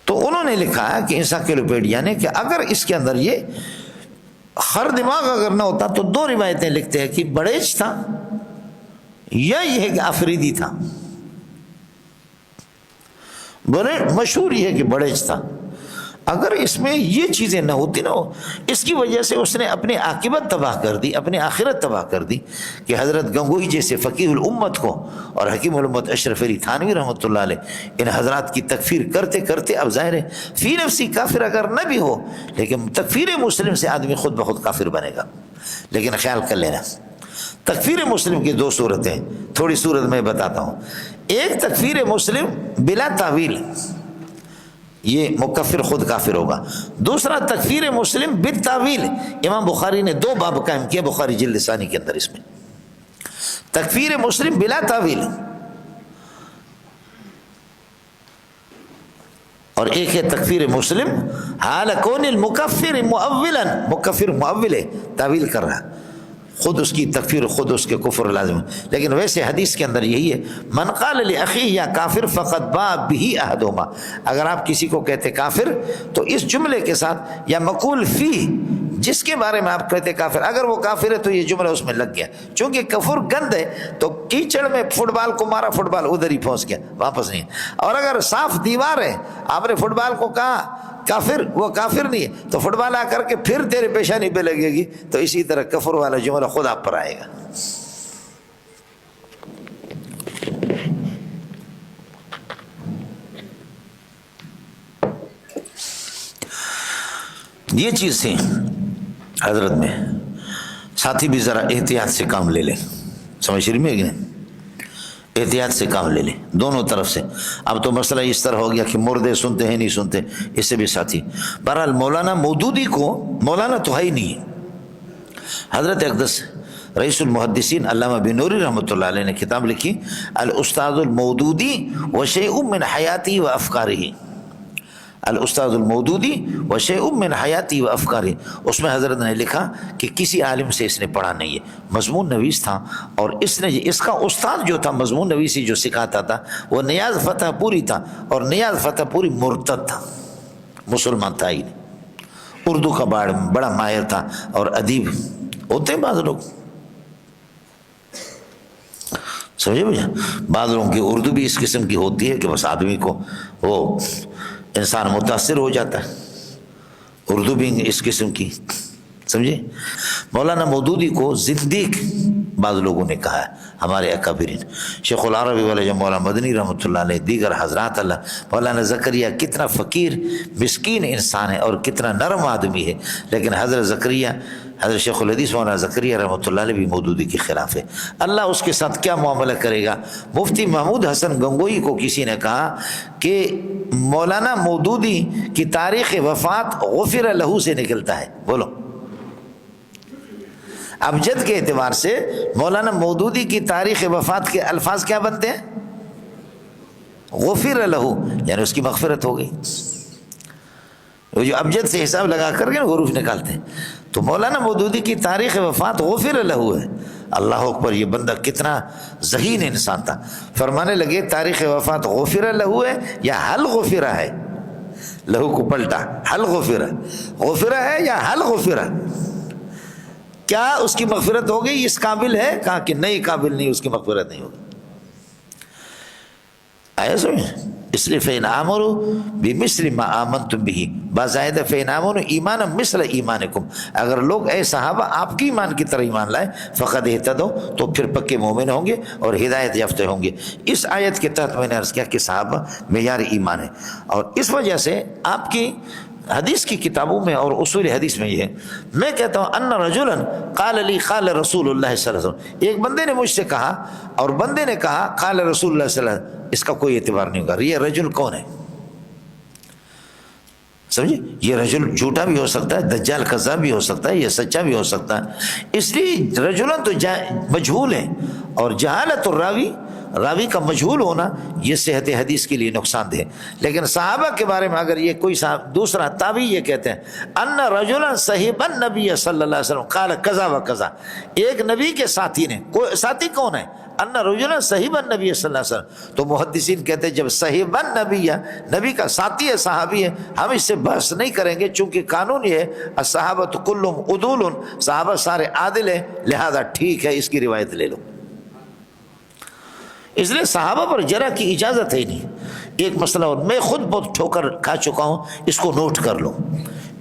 تو انہوں نے لکھا ہے کہ انسائکلوپیڈیا نے کہ اگر اس کے اندر یہ خر دماغ اگر نہ ہوتا تو 2 روایتیں لکھتے ہیں کہ بڑیچ تھا یا یہ ہے کہ آفریدی تھا، بڑے مشہور یہ ہے کہ بڑیچ تھا۔ اگر اس میں یہ چیزیں نہ ہوتی نا، اس کی وجہ سے اس نے اپنی عاقبت تباہ کر دی، اپنی آخرت تباہ کر دی، کہ حضرت گنگوئی جیسے فقیہ الامت کو اور حکیم الامت اشرف علی تھانوی رحمۃ اللہ علیہ ان حضرات کی تکفیر کرتے کرتے اب ظاہر ہے فی نفسی کافر اگر نہ بھی ہو لیکن تکفیر مسلم سے آدمی خود بخود کافر بنے گا۔ لیکن خیال کر لینا، تکفیر مسلم کی 2 صورتیں، تھوڑی صورت میں بتاتا ہوں۔ ایک تکفیر مسلم بلا تعویل، یہ مکفر خود کافر ہوگا۔ دوسرا تکفیر مسلم بالتاویل، امام بخاری نے 2 باب قائم کیا بخاری جلد ثانی کے اندر، اس میں تکفیر مسلم بلا تعویل، اور ایک ہے تکفیر مسلم حال کون المکفر مؤولا، مکفر مؤول ہے، تعویل کر رہا، خود اس کی تکفیر خود اس کے کفر لازم ہے۔ لیکن ویسے حدیث کے اندر یہی ہے، من قال لاخیہ یا کافر فقد باء به احدهما، اگر آپ کسی کو کہتے کافر تو اس جملے کے ساتھ یا مقول فی، جس کے بارے میں آپ کہتے کافر، اگر وہ کافر ہے تو یہ جملہ اس میں لگ گیا، چونکہ کفر گند ہے تو کیچڑ میں فٹ بال کو مارا، فٹ بال ادھر ہی پہنچ گیا، واپس نہیں۔ اور اگر صاف دیوار ہے، آپ نے فٹ بال کو کہا کافر، وہ کافر نہیں ہے تو فٹ بال آ کر کے پھر تیرے پیشانی پہ لگے گی، تو اسی طرح کفر والا جملہ خود آپ پر آئے گا۔ یہ چیز تھی حضرت میں، ساتھی بھی ذرا احتیاط سے کام لے لیں، سمجھ رہی میں کہ نہیں؟ احتیاط سے کام لے لیں دونوں طرف سے۔ اب تو مسئلہ اس طرح ہو گیا کہ مردے سنتے ہیں نہیں سنتے، اس سے بھی ساتھی۔ بہرحال مولانا مودودی کو، مولانا تو ہے ہی نہیں، حضرت اقدس رئیس المحدثین علامہ بنوری رحمۃ اللہ علیہ نے کتاب لکھی الاستاذ المودودی وشیء من حیاتی و افکارہ، الاستاذ المودودی وشیء من حیاتی و افکارہ۔ اس میں حضرت نے لکھا کہ کسی عالم سے اس نے پڑھا نہیں ہے، مضمون نویس تھا، اور اس کا استاد جو تھا مضمون نویسی جو سکھاتا تھا وہ نیاز فتح پوری تھا، اور نیاز فتح پوری مرتد تھا، مسلمان تھا ہی نہیں، اردو کا بڑا ماہر تھا، اور ادیب ہوتے ہیں بعض لوگ، سمجھے بھیا، بعض لوگوں کی اردو بھی اس قسم کی ہوتی ہے کہ بس آدمی کو وہ انسان متاثر ہو جاتا ہے، اردو بھی اس قسم کی، سمجھے۔ مولانا مودودی کو زندیق بعض لوگوں نے کہا ہے، ہمارے اکابرین، شیخ العربی والے مولانا مدنی رحمۃ اللہ علیہ، دیگر حضرات، اللہ مولانا زکریا کتنا فقیر مسکین انسان ہے اور کتنا نرم آدمی ہے، لیکن حضرت زکریا، حضرت شیخ الحدیث مولانا زکریا رحمۃ اللہ علیہ بھی مودودی کے خلاف ہے۔ اللہ اس کے ساتھ کیا معاملہ کرے گا۔ مفتی محمود حسن گنگوئی کو کسی نے کہا کہ مولانا مودودی کی تاریخ وفات غفر لہو سے نکلتا ہے، بولو ابجد کے اعتبار سے مولانا مودودی کی تاریخ وفات کے الفاظ کیا بنتے ہیں؟ غفر لہو، یعنی اس کی مغفرت ہو گئی، وہ جو ابجد سے حساب لگا کر کے حروف نکالتے ہیں، تو مولانا مودودی کی تاریخ وفات غفر لہو ہے۔ اللہ اکبر، یہ بندہ کتنا ذہین انسان تھا۔ فرمانے لگے تاریخ وفات غفر لہو ہے یا حل غفرہ ہے، لہو کو پلٹا، حل غفرہ، غفرہ ہے یا حل غفرہ، کیا اس کی مغفرت ہو گئی، اس قابل ہے؟ کہا کہ نہیں، قابل نہیں، اس کی مغفرت نہیں ہوگی۔ آیا سمجھ؟ اس لیے فَإِنْ آمَنُوا بِمِثْلِ مَا آمَنْتُمْ بِهِ، باضابطہ فَإِنْ آمَنُوا ایمانا مثل ایمانکم، اگر لوگ اے صحابہ آپ کی ایمان کی طرح ایمان لائے فقد اہتدوا، تو پھر پکے مومن ہوں گے اور ہدایت یافتہ ہوں گے۔ اس آیت کے تحت میں نے عرض کیا کہ صحابہ معیار ایمان ہے، اور اس وجہ سے آپ کی حدیث کی کتابوں میں اور اصول حدیث میں یہ ہے، میں کہتا ہوں ان رجلا قال لی قال رسول اللہ صلی اللہ علیہ وسلم، ایک بندے نے مجھ سے کہا اور بندے نے کہا قال رسول اللہ صلی اللہ علیہ وسلم، اس کا کوئی اعتبار نہیں ہوگا۔ یہ رجل کون ہے؟ سمجھے، یہ رجل جھوٹا بھی ہو سکتا ہے، دجال کذاب بھی ہو سکتا ہے، یہ سچا بھی ہو سکتا ہے، اس لیے رجلن تو مجہول ہے، اور جہالت الراوی، راوی کا مجہول ہونا یہ صحت حدیث کے لیے نقصان دہ ہے۔ لیکن صحابہ کے بارے میں اگر یہ کوئی دوسرا تابعی یہ کہتے ہیں ان رجلا صحیب النبی صلی اللہ علیہ وسلم قال کذا و کذا، ایک نبی کے ساتھی نے، ساتھی کون ہے؟ ان رجلا صحیب النبی صلی اللہ علیہ وسلم، تو محدثین کہتے ہیں جب صحیب النبی ہے، نبی کا ساتھی ہے، صحابی ہے، ہم اس سے بحث نہیں کریں گے، چونکہ قانون یہ ہے الصحابۃ کلہم عدول، صحابہ سارے عادل ہیں، لہذا ٹھیک ہے اس کی روایت لے لو۔ اس لیے صحابہ پر جرح کی اجازت ہے ہی نہیں۔ ایک مسئلہ اور میں خود بہت ٹھوکر کھا چکا ہوں، اس کو نوٹ کر لو،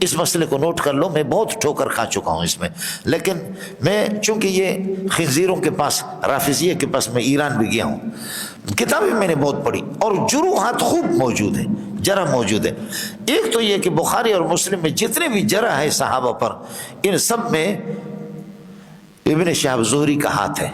اس مسئلے کو نوٹ کر لو، میں بہت ٹھوکر کھا چکا ہوں اس میں، لیکن میں چونکہ یہ خنزیروں کے پاس، رافضیہ کے پاس میں ایران بھی گیا ہوں، کتابیں میں نے بہت پڑھی اور جروحات خوب موجود ہیں، جرح موجود ہے۔ ایک تو یہ کہ بخاری اور مسلم میں جتنے بھی جرح ہے صحابہ پر، ان سب میں ابن شہاب زہری کا ہاتھ ہے،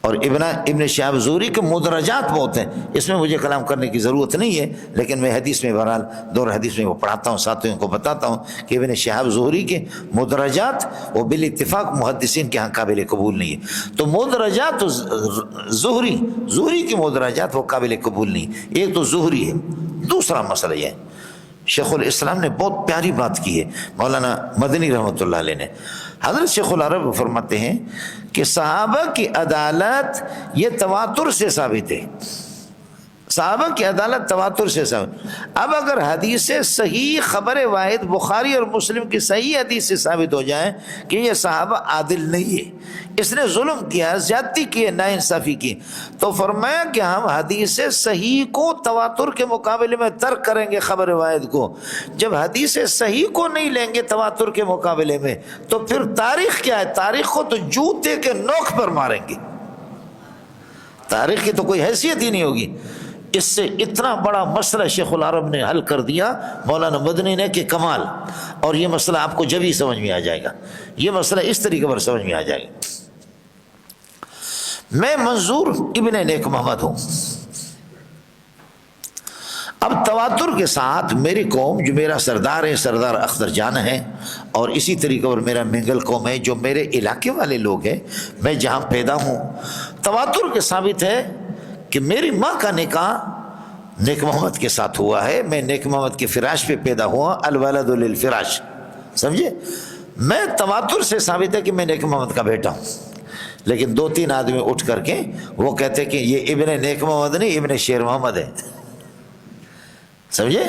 اور ابن شہاب زہری کے مدرجات بہت ہیں، اس میں مجھے کلام کرنے کی ضرورت نہیں ہے، لیکن میں حدیث میں بہرحال دور حدیث میں وہ پڑھاتا ہوں، ساتھیوں کو بتاتا ہوں کہ ابن شہاب زہری کے مدرجات وہ بالاتفاق محدثین کے ہاں قابل قبول نہیں ہے۔ تو مدرجات زہری کی مدرجات وہ قابل قبول نہیں، ایک تو زہری ہے۔ دوسرا مسئلہ یہ ہے، شیخ الاسلام نے بہت پیاری بات کی ہے، مولانا مدنی رحمۃ اللہ علیہ نے، حضرت شیخ العرب فرماتے ہیں کہ صحابہ کی عدالت یہ تواتر سے ثابت ہے، صحابہ کی عدالت تواتر سے ثابت۔ اب اگر حدیث صحیح خبر واحد بخاری اور مسلم کی صحیح حدیث سے ثابت ہو جائے کہ یہ صحابہ عادل نہیں ہے، اس نے ظلم کیا، زیادتی کی، ناانصافی کی، تو فرمایا کہ ہم حدیث صحیح کو تواتر کے مقابلے میں ترک کریں گے خبر واحد کو۔ جب حدیث صحیح کو نہیں لیں گے تواتر کے مقابلے میں، تو پھر تاریخ کیا ہے؟ تاریخ کو تو جوتے کے نوک پر ماریں گے، تاریخ کی تو کوئی حیثیت ہی نہیں ہوگی۔ اس سے اتنا بڑا مسئلہ شیخ العرب نے حل کر دیا مولانا مدنی نے کہ کمال، اور یہ مسئلہ آپ کو جب ہی سمجھ میں آ جائے گا، یہ مسئلہ اس طریقے پر سمجھ میں آ جائے گا۔ میں منظور ابن نیک محمد ہوں۔ اب تواتر کے ساتھ میری قوم جو میرا سردار ہے، سردار اختر جان ہے، اور اسی طریقے پر میرا منگل قوم ہے جو میرے علاقے والے لوگ ہیں، میں جہاں پیدا ہوں، تواتر کے ثابت ہے کہ میری ماں کا نکاح نیک محمد کے ساتھ ہوا ہے، میں نیک محمد کے فراش پہ پیدا ہوا، الولد للفراش، سمجھے؟ میں تواتر سے ثابت ہے کہ میں نیک محمد کا بیٹا ہوں، لیکن 2-3 آدمی اٹھ کر کے وہ کہتے کہ یہ ابن نیک محمد نہیں، ابن شیر محمد ہے، سمجھے؟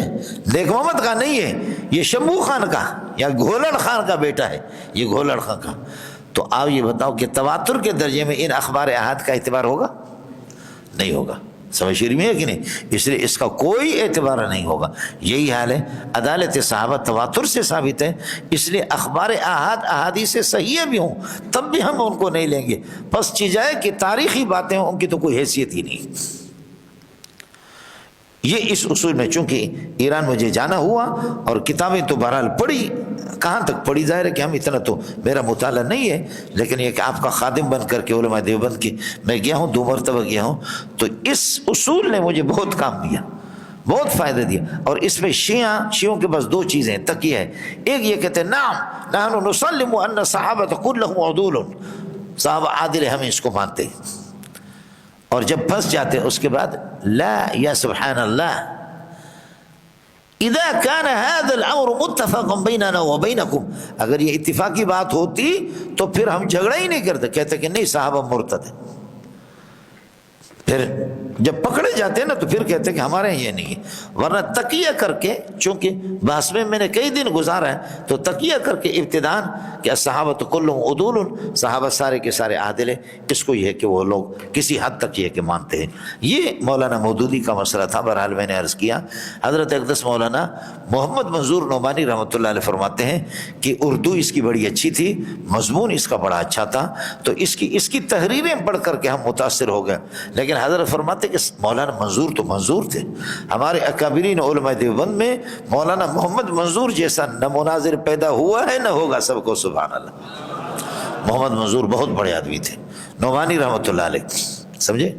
نیک محمد کا نہیں ہے، یہ شمبو خان کا یا گھولڑ خان کا بیٹا ہے، یہ گھولڑ خان کا۔ تو آپ یہ بتاؤ کہ تواتر کے درجے میں ان اخبار احاد کا اعتبار ہوگا؟ نہیں ہوگا، سمجھ شریف میں ہے کہ نہیں؟ اس لیے اس کا کوئی اعتبار نہیں ہوگا۔ یہی حال ہے، عدالت صحابہ تواتر سے ثابت ہے، اس لیے اخبار احاد احادیث صحیح بھی ہوں تب بھی ہم ان کو نہیں لیں گے، پس چیزائے کہ تاریخی باتیں ہوں، ان کی تو کوئی حیثیت ہی نہیں۔ یہ اس اصول میں چونکہ ایران مجھے جانا ہوا اور کتابیں تو بہرحال پڑھی، کہاں تک پڑھی، ظاہر ہے کہ ہم اتنا تو میرا مطالعہ نہیں ہے، لیکن یہ کہ آپ کا خادم بن کر کے علماء دیوبند کی میں گیا ہوں، 2 مرتبہ گیا ہوں، تو اس اصول نے مجھے بہت کام دیا، بہت فائدہ دیا۔ اور اس میں شیعوں کے پاس 2 چیزیں ہیں، تکیہ ہے، ایک یہ کہتے ہیں نعم نحن نسلم ان صحابۃ کلهم عدول، صحابہ عادل ہیں، ہم اس کو مانتے ہیں، اور جب پھنس جاتے ہیں اس کے بعد لا یا سبحان اللہ اذا كان هذا الامر متفقا بيننا وبينكم، اگر یہ اتفاقی بات ہوتی تو پھر ہم جھگڑا ہی نہیں کرتے، کہتے کہ نہیں صحابہ مرتد ہیں، پھر جب پکڑے جاتے ہیں نا تو پھر کہتے ہیں کہ ہمارے یہ نہیں ہے، ورنہ تقیہ کر کے، چونکہ بحث میں نے کئی دن گزارا ہے، تو تقیہ کر کے ابتداءً کہ الصحابۃ کلہم عدول، صحابہ سارے کے سارے عادل ہیں، اس کو یہ ہے کہ وہ لوگ کسی حد تک یہ کہ مانتے ہیں۔ یہ مولانا مودودی کا مسئلہ تھا۔ بہرحال میں نے عرض کیا، حضرت اقدس مولانا محمد منظور نعمانی رحمۃ اللہ علیہ فرماتے ہیں کہ اردو اس کی بڑی اچھی تھی، مضمون اس کا بڑا اچھا تھا، تو اس کی تحریریں پڑھ کر کے ہم متاثر ہو گئے۔ لیکن حضرت فرماتے کہ مولانا منظور تو منظور تھے، ہمارے اکابرین علماء دیوبند میں مولانا محمد منظور جیسا نہ مناظر پیدا ہوا ہے نہ ہوگا، سب کو سبحان اللہ۔ محمد منظور بہت بڑے آدمی تھے، نعمانی رحمۃ اللہ علیہ، سمجھے؟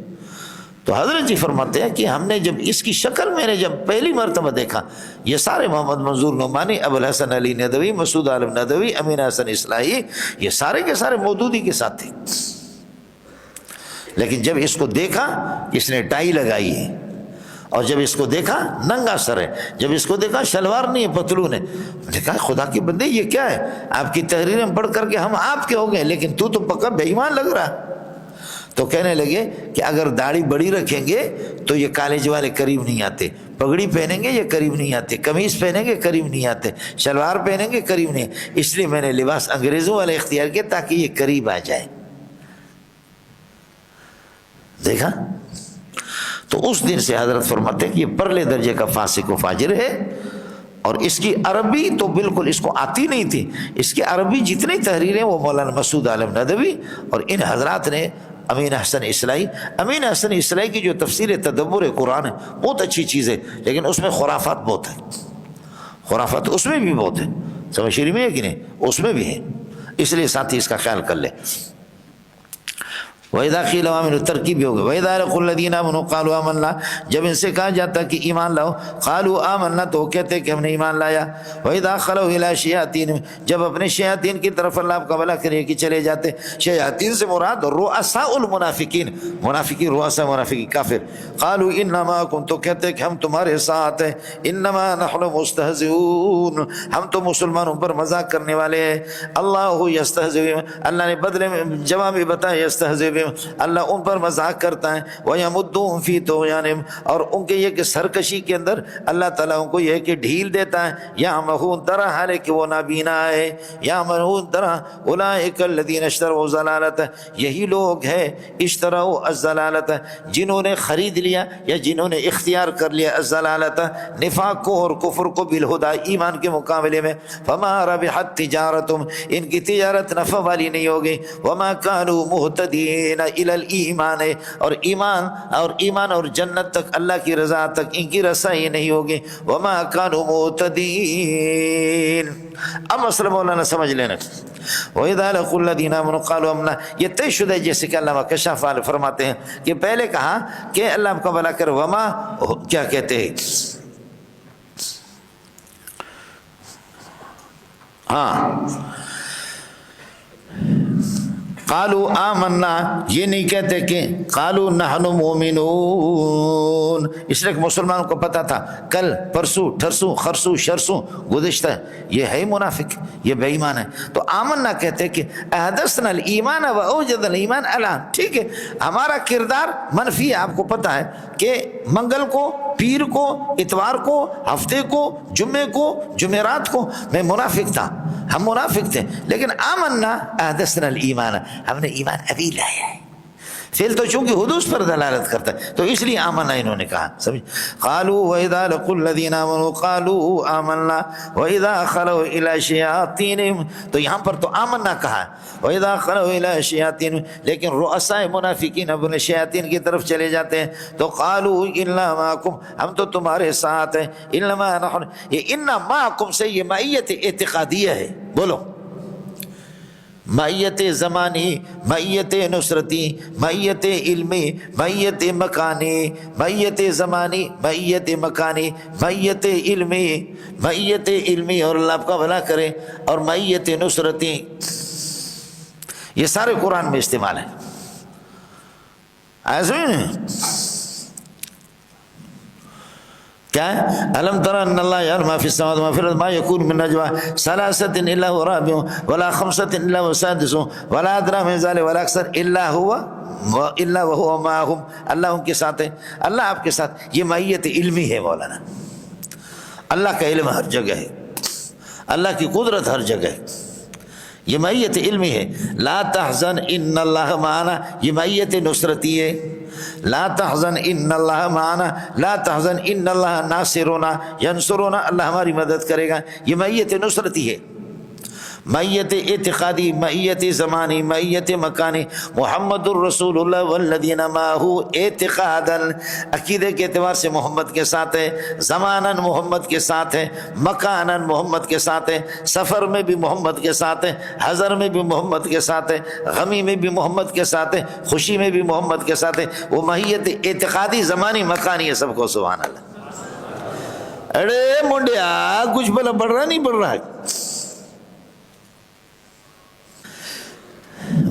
تو حضرت جی فرماتے ہیں کہ ہم نے جب اس کی شکل میں نے جب پہلی مرتبہ دیکھا، یہ سارے محمد منظور نعمانی، ابو الحسن علی ندوی، مسعود عالم ندوی، امین حسن اصلاحی، یہ سارے کے سارے مودودی کے ساتھ تھے۔ لیکن جب اس کو دیکھا، اس نے ٹائی لگائی ہے، اور جب اس کو دیکھا ننگا سر ہے، جب اس کو دیکھا شلوار نہیں ہے، پتلون ہے، میں نے کہا خدا کے بندے یہ کیا ہے؟ آپ کی تحریریں پڑھ کر کے ہم آپ کے ہو گئے، لیکن تو پکا بے ایمان لگ رہا ہے۔ تو کہنے لگے کہ اگر داڑھی بڑی رکھیں گے تو یہ کالج والے قریب نہیں آتے، پگڑی پہنیں گے یہ قریب نہیں آتے، قمیض پہنیں گے قریب نہیں آتے، شلوار پہنیں گے قریب نہیں، اس لیے میں نے لباس انگریزوں والے اختیار کیا تاکہ یہ قریب آ جائے۔ دیکھا؟ تو اس دن سے حضرت فرماتے ہیں کہ یہ پرلے درجے کا فاسق و فاجر ہے، اور اس کی عربی تو بالکل اس کو آتی نہیں تھی، اس کی عربی جتنی تحریریں وہ مولانا مسعود عالم ندوی اور ان حضرات نے، امین حسن اصلاحی، امین حسن اصلاحی کی جو تفسیر تدبر قرآن ہے بہت اچھی چیز ہے، لیکن اس میں خرافات بہت ہے، خرافات اس میں بھی بہت ہے، سمجھ شریف میں ہے کہ نہیں؟ اس میں بھی ہے، اس لیے ساتھی اس کا خیال کر لیں۔ وَإِذَا قِيلَ آمِنُوا ترکیب بھی ہوگا، وَإِذَا لَقُوا الَّذِينَ آمَنُوا قَالُوا آمَنَّا، جب ان سے کہا جاتا کہ ایمان لاؤ، قالوا آمنا، تو وہ کہتے کہ ہم نے ایمان لایا۔ وَإِذَا خَلَوْا إِلَىٰ شَيَاطِينِهِمْ، جب اپنے شیاطین کی طرف اللہ آپ کا بھلا کرے کہ چلے جاتے، شیاطین سے مراد رؤساء المنافقین، منافقین، رؤساء منافقین کافر، قالوا إِنَّا مَعَكُمْ، تو کہتے کہ ہم تمہارے ساتھ ہیں، إِنَّمَا نَحْنُ مُسْتَهْزِئُونَ، ہم تو مسلمانوں پر مذاق کرنے والے ہیں۔ اللہ یستہزئ، اللہ نے بدلے میں جواب بھی بتایا، یستہزئ، اللہ ان پر مذاق کرتا ہے، وَيَمُدُّهُمْ فِي طُغْيَانِهِمْ، اور ان کے یہ کہ سرکشی کے اندر اللہ تعالیٰ ان کو یہ کہ ڈھیل دیتا ہے، يَعْمَهُونَ طرح حال ہے کہ وہ نابینا ہے، يَعْمَهُونَ طرح أُولَٰئِكَ الَّذِينَ اشْتَرَوُا الضَّلَالَةَ، یہی لوگ ہیں اشتروا الضلالة، جنہوں نے خرید لیا یا جنہوں نے اختیار کر لیا الضلالة، نفاق کو اور کفر کو بالہدى، ایمان کے مقابلے میں، فما ربحت تجارتهم، ان کی تجارت نفع والی نہیں ہوگی، وما كانوا مهتدين الى الایمان، اور ایمان اور جنت تک، اللہ کی رضا تک ان کی رسائی نہیں ہوگی، وما كانوا مهتدين۔ اب مسئلہ مولانا سمجھ لینا، وَإِذَا لَقُوا الَّذِينَ آمَنُوا قَالُوا آمَنَّا، یہ طے شدہ، جیسے کہ علامہ کشاف والے فرماتے ہیں کہ پہلے کہا کہ اللہ آپ کا بھلا کرے، وما کیا کہتے ہیں، ہاں قالوا آمنا، یہ نہیں کہتے کہ قالوا نحن مؤمنون، اس لیے کہ مسلمانوں کو پتا تھا کل پرسو ٹھرسو خرسو شرسو گزشتہ یہ ہے منافق، یہ بے ایمان ہے، تو آمنا کہتے کہ احدثنا الایمان و اوجد الایمان الان، ٹھیک ہے ہمارا کردار منفی ہے، آپ کو پتا ہے کہ منگل کو، پیر کو، اتوار کو، ہفتے کو، جمعے کو، جمعرات کو میں منافق تھا، ہم منافق تھے، لیکن آمنا احدثنا الایمان، ہم نے ایمان ابھی لایا ہے، فعل تو چونکہ حدوث پر دلالت کرتا ہے، تو اس لیے آمنا انہوں نے کہا، سمجھ۔ قالوا وَإِذَا لَقُوا الَّذِينَ آمَنُوا قَالُوا آمَنَّا وَإِذَا خَلَوْا إِلَىٰ شَيَاطِينِهِمْ، تو یہاں پر تو آمنا کہا، وَإِذَا خَلَوْا إِلَىٰ شَيَاطِينِهِمْ، لیکن رؤساء منافقین اپنے شیاطین کی طرف چلے جاتے ہیں، تو قالوا إِنَّا مَعَكُمْ، ہم تو تمہارے ساتھ ہیں، إِنَّمَا نَحْنُ، یہ إِنَّا مَعَكُمْ سے یہ معیت اعتقادیہ ہے، بولو، معیت زمانی، معیت نصرتی، معیت علمی، معیت مکانی، معیت زمانی، معیت مکانی، معیت علمی، معیت علمی، اور اللہ آپ کا بھلا کرے، اور معیت نصرتی، یہ سارے قرآن میں استعمال ہے، ایسے ہی نہیں، کیا ہے؟ الم تر ان اللہ یعلم ما فی السماوات وما فی الارض ما یکون من نجوى ثلاثۃ الا هو رابعهم ولا خمسۃ الا هو سادسهم ولا ادنى من ذلك ولا اکثر الا وهو معهم. اللہ ان کے ساتھ ہے، اللہ آپ کے ساتھ. یہ معیت علمی ہے مولانا. اللہ کا علم ہر جگہ ہے، اللہ کی قدرت ہر جگہ ہے. یہ معیت علمی ہے. لا تحزن ان اللہ معنا، یہ معیت نصرتی ہے. لا تحزن ان اللہ معنا، لا تحزن ان اللہ ناصرنا ینصرنا، اللہ ہماری مدد کرے گا. یہ معیت نصرتی ہے. معیت اعتقادی، معیت زمانی، معیت مکانی. محمد الرسول اللہ والذین معہ اعتقادا، عقیدے کے اعتبار سے محمد کے ساتھ ہے، زماناً محمد کے ساتھ ہے، مکاناً محمد کے ساتھ ہے، سفر میں بھی محمد کے ساتھ ہے، حضر میں بھی محمد کے ساتھ ہے، غمی میں بھی محمد کے ساتھ ہے، خوشی میں بھی محمد کے ساتھ ہے. وہ معیت اعتقادی، زمانی، مکانی ہے. سب کو سبحان اللہ. ارے منڈیا کچھ بلا بڑھ رہا نہیں بڑھ رہا.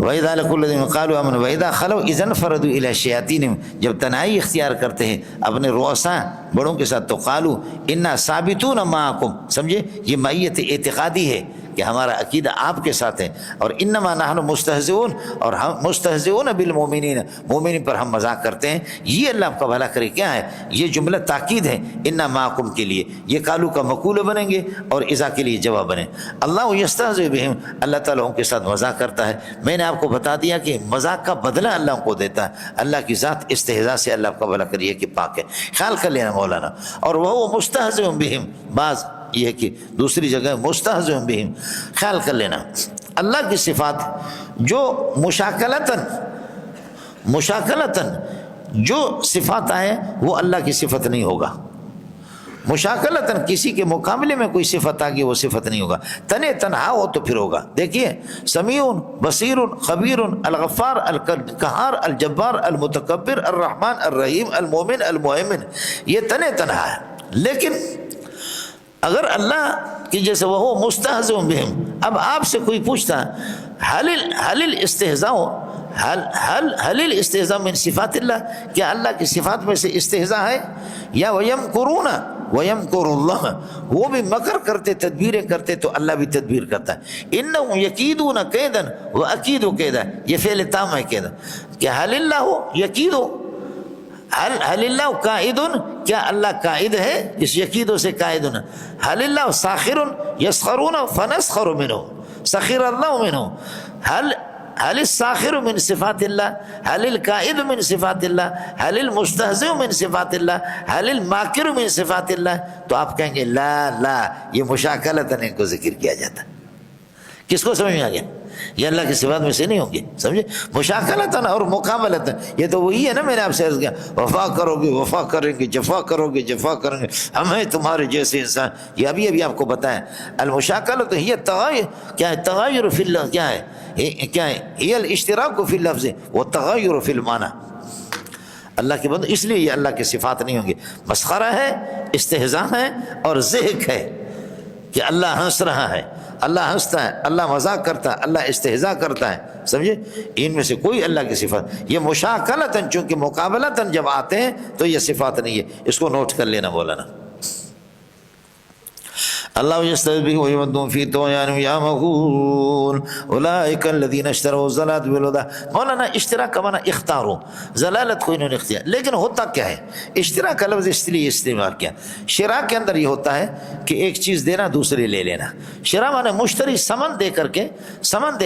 وَإِذَا لَقُوا الَّذِينَ قَالُوا آمَنُوا وَإِذَا خَلَوْا إِذَا انفَرَدُوا إِلَىٰ شَيَاطِينِهِمْ، جب تنہائی اختیار کرتے ہیں اپنے رؤساء بڑوں کے ساتھ، تو قالوا اِنَّا ثَابِتُونَ مَعَكُمْ. سمجھے؟ یہ معیت اعتقادی ہے کہ ہمارا عقیدہ آپ کے ساتھ ہے. اور انما نحن مستہزئون، اور ہم مستہزئون بالمؤمنین، مومنین پر ہم مذاق کرتے ہیں. یہ اللہ آپ کا بھلا کرے. کیا ہے یہ جملہ؟ تاکید ہے انا معکم کے لیے. یہ قالو کا مقول بنیں گے اور اذا کے لیے جواب بنے. اللہ یستہزئ بہم، اللہ تعالیٰ ان کے ساتھ مذاق کرتا ہے. میں نے آپ کو بتا دیا کہ مذاق کا بدلہ اللہ ان کو دیتا ہے. اللہ کی ذات استہزاء سے اللہ آپ کا بھلا کریے کہ پاک ہے. خیال کر لینا مولانا. اور وہ مستہزئ بہم، بعض یہ ہے کہ دوسری جگہ مستہزئ بہم. خیال کر لینا اللہ کی صفات جو مشاکلتاً جو صفات آئے وہ اللہ کی صفت نہیں ہوگا. مشاکلتاً کسی کے مقابلے میں کوئی صفت آگی وہ صفت نہیں ہوگا. تنہا ہو تو پھر ہوگا. دیکھیے سمیع بصیر خبیر الغفار القہار الجبار المتکبر الرحمن الرحیم المومن المہیمن، یہ تنہا ہے. لیکن اگر اللہ کی جیسے وہ مستہزئ بہم، اب آپ سے کوئی پوچھتا حل الاستہزاء من صفات اللہ، کیا اللہ کی صفات میں سے استہزاء ہے؟ یا وَيَمْكُرُونَ وَيَمْكُرُ اللَّهُ، وہ بھی مکر کرتے، تدبیریں کرتے تو اللہ بھی تدبیر کرتا ہے. إِنَّهُمْ يَكِيدُونَ كَيْدًا وَأَكِيدُ كَيْدًا، یہ فعل تام ہے کیدا. کہ حل اللہ یکید، حل اللہ قائد، کیا اللہ قائد ہے؟ اس یقیدوں سے قائد ہونا. حل اللہ ساخر یسخرون فنسخر منہ، سخر اللہ منہ. حل الساخر من صفات اللہ، حل القائد من صفات اللہ، حل المستہزئ من صفات اللہ، حل الماکر من صفات اللہ. تو آپ کہیں گے لا یہ مشاکلتاً ان کو ذکر کیا جاتا. کس کو سمجھ میں آ گیا؟ یہ اللہ کی صفات میں سے نہیں ہوں گے. سمجھے؟ مشاکلتاً اور مقابلتاً، یہ تو وہی ہے نا. میں نے آپ سے عرض کیا وفا کرو گے وفا کریں گے، جفا کرو گے جفا کریں گے، ہم ہیں تمہارے جیسے انسان. یہ ابھی آپ کو بتایا. المشاکلۃ ہی تغیر، کیا ہے؟ تغیر فی اللفظ، کیا ہے؟ ہی الاشتراک فی اللفظ والتغیر فی المعنی. اللہ کے بندے، اس لیے یہ اللہ کی صفات نہیں ہوں گے. مسخرہ ہے، استہزاء ہے اور ضحک ہے کہ اللہ ہنس رہا ہے، اللہ ہنستا ہے، اللہ مذاق کرتا ہے، اللہ استہزاء کرتا ہے. سمجھے؟ ان میں سے کوئی اللہ کی صفات. یہ مشاکلتاً، چونکہ مقابلتاً جب آتے ہیں تو یہ صفات نہیں ہے. اس کو نوٹ کر لینا مولانا. اللہ یستہزئ ویمدون فی طغیانہم یعمہون اولئک الذین اشتروا الضلالۃ بالہدی. مولانا اشترا کا معنی اختارو، ضلالت کو انہوں نے اختیار. لیکن ہوتا کیا ہے؟ اشترا کا لفظ اس لیے استعمال کیا. شراء کے اندر یہ ہوتا ہے کہ ایک چیز دینا دوسرے لے لینا. شراء معنی مشتری سمن دے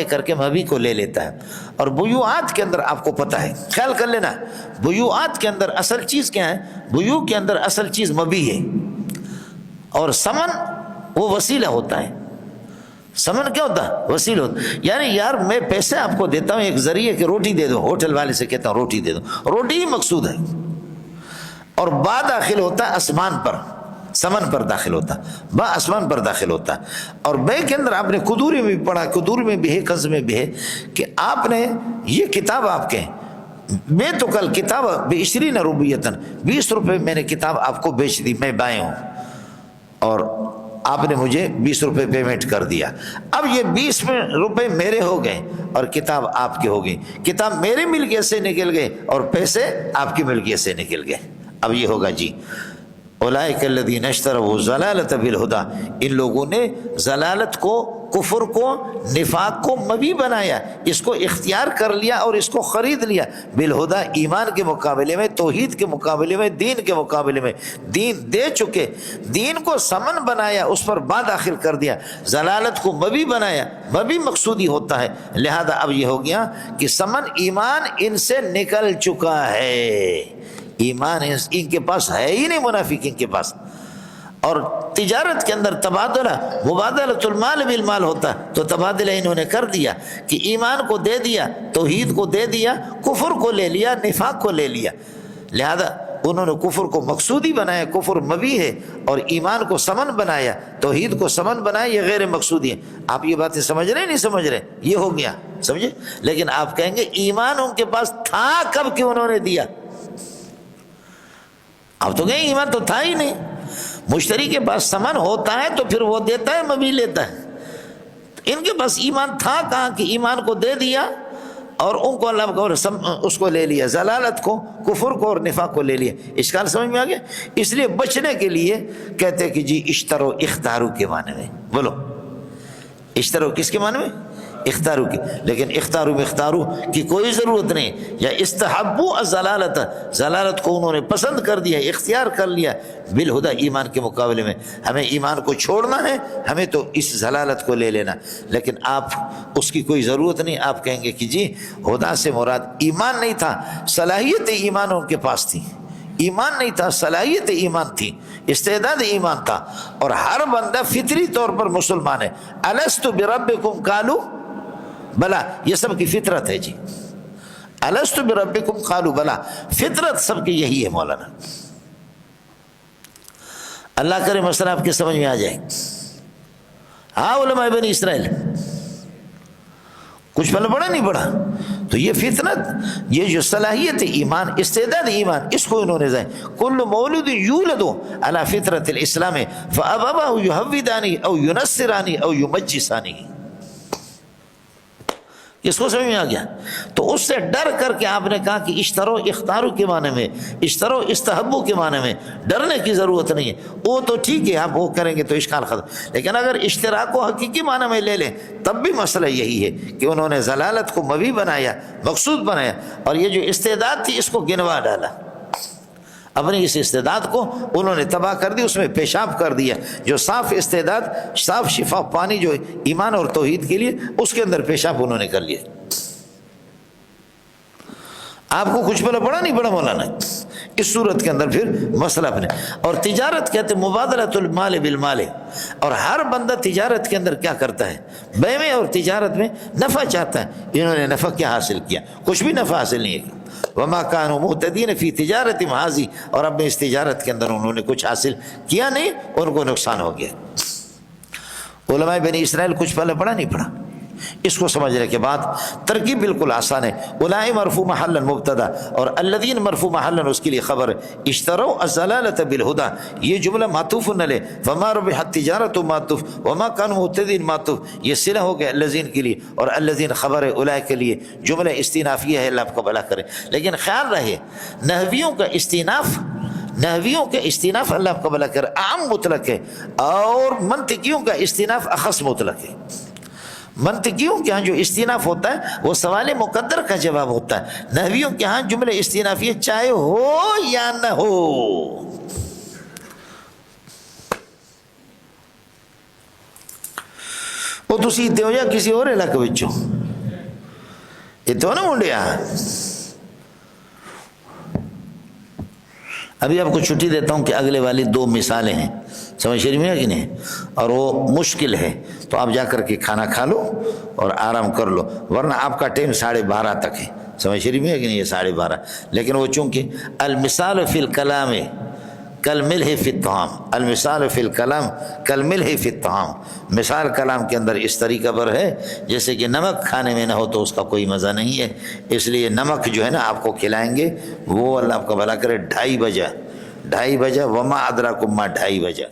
کر کے مبی کو لے لیتا ہے. اور بیوعات کے اندر آپ کو پتہ ہے، خیال کر لینا، بیوعات کے اندر اصل چیز کیا ہے؟ بیوع کے اندر اصل چیز مبی ہے، اور سمن وہ وسیلہ ہوتا ہے. سمن کیا ہوتا ہے؟ وسیلہ ہوتا ہے. یعنی یار میں پیسے آپ کو دیتا ہوں ایک ذریعے کہ روٹی دے دو، ہوٹل والے سے کہتا ہوں روٹی دے دو، روٹی ہی مقصود ہے. اور با داخل ہوتا ہے آسمان پر، سمن پر داخل ہوتا ہے، با آسمان پر داخل ہوتا ہے. اور بے کے اندر آپ نے قدوری میں بھی پڑھا، قدوری میں بھی ہے، کنز میں بھی ہے کہ آپ نے یہ کتاب آپ کے، میں تو کل کتاب ب20 روپیتاً، 20 روپے میں نے کتاب آپ کو بیچ دی، میں بائیں ہوں، اور آپ نے مجھے 20 روپے پیمنٹ کر دیا. اب یہ 20 روپے میرے ہو گئے اور کتاب آپ کی ہو گئی. کتاب میرے ملکیت سے نکل گئے اور پیسے آپ کی ملکیت سے نکل گئے. اب یہ ہوگا جی اولئک الذین اشتروا الضلالۃ بالہدی، ان لوگوں نے ضلالت کو، کفر کو، نفاق کو مبی بنایا، اس کو اختیار کر لیا اور اس کو خرید لیا بالہدی، ایمان کے مقابلے میں، توحید کے مقابلے میں، دین کے مقابلے میں، دین دے چکے، دین کو سمن بنایا، اس پر با داخل کر دیا، ضلالت کو مبی بنایا، مبی مقصودی ہوتا ہے، لہذا اب یہ ہو گیا کہ سمن ایمان ان سے نکل چکا ہے، ایمان ان کے پاس ہے ہی نہیں، منافقین کے پاس۔ اور تجارت کے اندر تبادلہ، مبادلۃ المال بالمال ہوتا ہے، تو تبادلہ انہوں نے کر دیا کہ ایمان کو دے دیا، توحید کو دے دیا، کفر کو لے لیا، نفاق کو لے لیا، لہذا انہوں نے کفر کو مقصودی بنایا، کفر مبی ہے، اور ایمان کو سمن بنایا، توحید کو سمن بنایا، یہ غیر مقصودی ہے۔ آپ یہ باتیں سمجھ رہے ہیں نہیں سمجھ رہے؟ یہ ہو گیا، سمجھے؟ لیکن آپ کہیں گے ایمان ان کے پاس تھا کب کہ انہوں نے دیا؟ اب تو کہیں ایمان تو تھا ہی نہیں۔ مشتری کے پاس سمن ہوتا ہے تو پھر وہ دیتا ہے، مبی لیتا ہے، ان کے پاس ایمان تھا کہاں کہ ایمان کو دے دیا اور ان کو اللہ کو اس کو لے لیا، ضلالت کو، کفر کو اور نفاق کو لے لیا۔ اشکال سمجھ میں آ گیا؟ اس لیے بچنے کے لیے کہتے ہیں کہ جی اشترو اختارو کے معنی میں، بولو اشترو کس کے معنی میں؟ اختارو کی، لیکن اختارو اختارو کی کوئی ضرورت نہیں، یا استحبو الضلالت، ضلالت کو انہوں نے پسند کر دیا، اختیار کر لیا بالہدی، ایمان کے مقابلے میں، ہمیں ایمان کو چھوڑنا ہے، ہمیں تو اس ضلالت کو لے لینا، لیکن آپ اس کی کوئی ضرورت نہیں، آپ کہیں گے کہ جی ہدی سے مراد ایمان نہیں تھا، صلاحیت ایمان ان کے پاس تھی، ایمان نہیں تھا، صلاحیت ایمان تھی، استعداد ایمان تھا، اور ہر بندہ فطری طور پر مسلمان ہے۔ الست بربکم قالوا بلا، یہ سب کی فطرت ہے جی، الست بربکم قالوا بلا، فطرت سب کی یہی ہے مولانا۔ اللہ کرے مسئلہ آپ کے سمجھ میں آ جائے۔ ہاں علماء بنی اسرائیل کچھ پہلے پڑھا نہیں پڑھا، تو یہ فطرت، یہ جو صلاحیت ایمان، استعداد ایمان، اس کو انہوں نے ذائع، کل مولود یولد علی فطرت الاسلام فابواه یہودانی او ینصرانی او یمجسانی، اس کو سمجھ میں آ گیا؟ تو اس سے ڈر کر کے آپ نے کہا کہ اشترو اختارو کے معنی میں، اشترو استحبو کے معنی میں، ڈرنے کی ضرورت نہیں ہے، وہ تو ٹھیک ہے، آپ وہ کریں گے تو اشکال ختم، لیکن اگر اشتراک کو حقیقی معنی میں لے لیں تب بھی مسئلہ یہی ہے کہ انہوں نے ضلالت کو مبی بنایا، مقصود بنایا، اور یہ جو استعداد تھی اس کو گنوا ڈالا، اپنی اس استعداد کو انہوں نے تباہ کر دی، اس میں پیشاب کر دیا، جو صاف استعداد، صاف شفاف پانی جو ایمان اور توحید کے لیے، اس کے اندر پیشاب انہوں نے کر لیا۔ آپ کو کچھ پڑھا نہیں پڑھا مولانا؟ اس صورت کے اندر پھر مسئلہ اپنے، اور تجارت کہتے ہیں مبادلۃ المال بالمال، اور ہر بندہ تجارت کے اندر کیا کرتا ہے؟ بے میں اور تجارت میں نفع چاہتا ہے، انہوں نے نفع کیا حاصل کیا؟ کچھ بھی نفع حاصل نہیں کیا۔ وما كانوا مهتدين في تجارت هذه، اور اب اس تجارت کے اندر انہوں نے کچھ حاصل کیا نہیں، ان کو نقصان ہو گیا۔ علماء بنی اسرائیل کچھ پہلے پڑھا نہیں پڑھا؟ اس کو سمجھنے کے بعد ترکیب بالکل آسان ہے۔ اولئک مرفوع محلا مبتدا، اور الذین مرفوع محلا اس کے لیے خبر ہے۔ اشتروا الضلالۃ بالہدی، یہ جملہ معطوف علیہ، فما ربحت تجارت معطوف، وما كانوا مهتدين معطوف، یہ صلہ ہو گیا الذین کے لیے، اور الذین خبر ہے اولئک کے لیے، جملہ استئنافیہ ہے، اللہ آپ کو بھلا کرے۔ لیکن خیال رہے نحویوں کا استئناف اللہ آپ کو بھلا کرے عام مطلق ہے، اور منطقیوں کا استئناف اخص مطلق ہے۔ منطقیوں کے ہاں جو استئناف ہوتا ہے وہ سوال مقدر کا جواب ہوتا ہے، نحویوں کے ہاں جملے استئنافیہ چاہے ہو یا نہ ہو۔ وہ تسی اتنے ہو یا کسی اور علاقے بچوں اتنے ہو نا منڈیا۔ ابھی آپ کو چھٹی دیتا ہوں کہ اگلے والی 2 مثالیں ہیں، سمجھ شریف میں ہے کہ نہیں، اور وہ مشکل ہے، تو آپ جا کر کے کھانا کھا لو اور آرام کر لو، ورنہ آپ کا ٹائم 12:30 تک ہے، سمجھ شریف میں ہے کہ نہیں، یہ 12:30۔ لیکن وہ چونکہ المثال فی الکلام کالملح فی الطعام، المثال فی الکلام کالملح فی الطعام، مثال کلام کے اندر اس طریقہ پر ہے جیسے کہ نمک کھانے میں نہ ہو تو اس کا کوئی مزہ نہیں ہے، اس لیے نمک جو ہے نا آپ کو کھلائیں گے، وہ اللہ آپ کا بھلا کرے 2:30 بجے، 2:30 بجے، وما ادراکم ما 2:30 بجے۔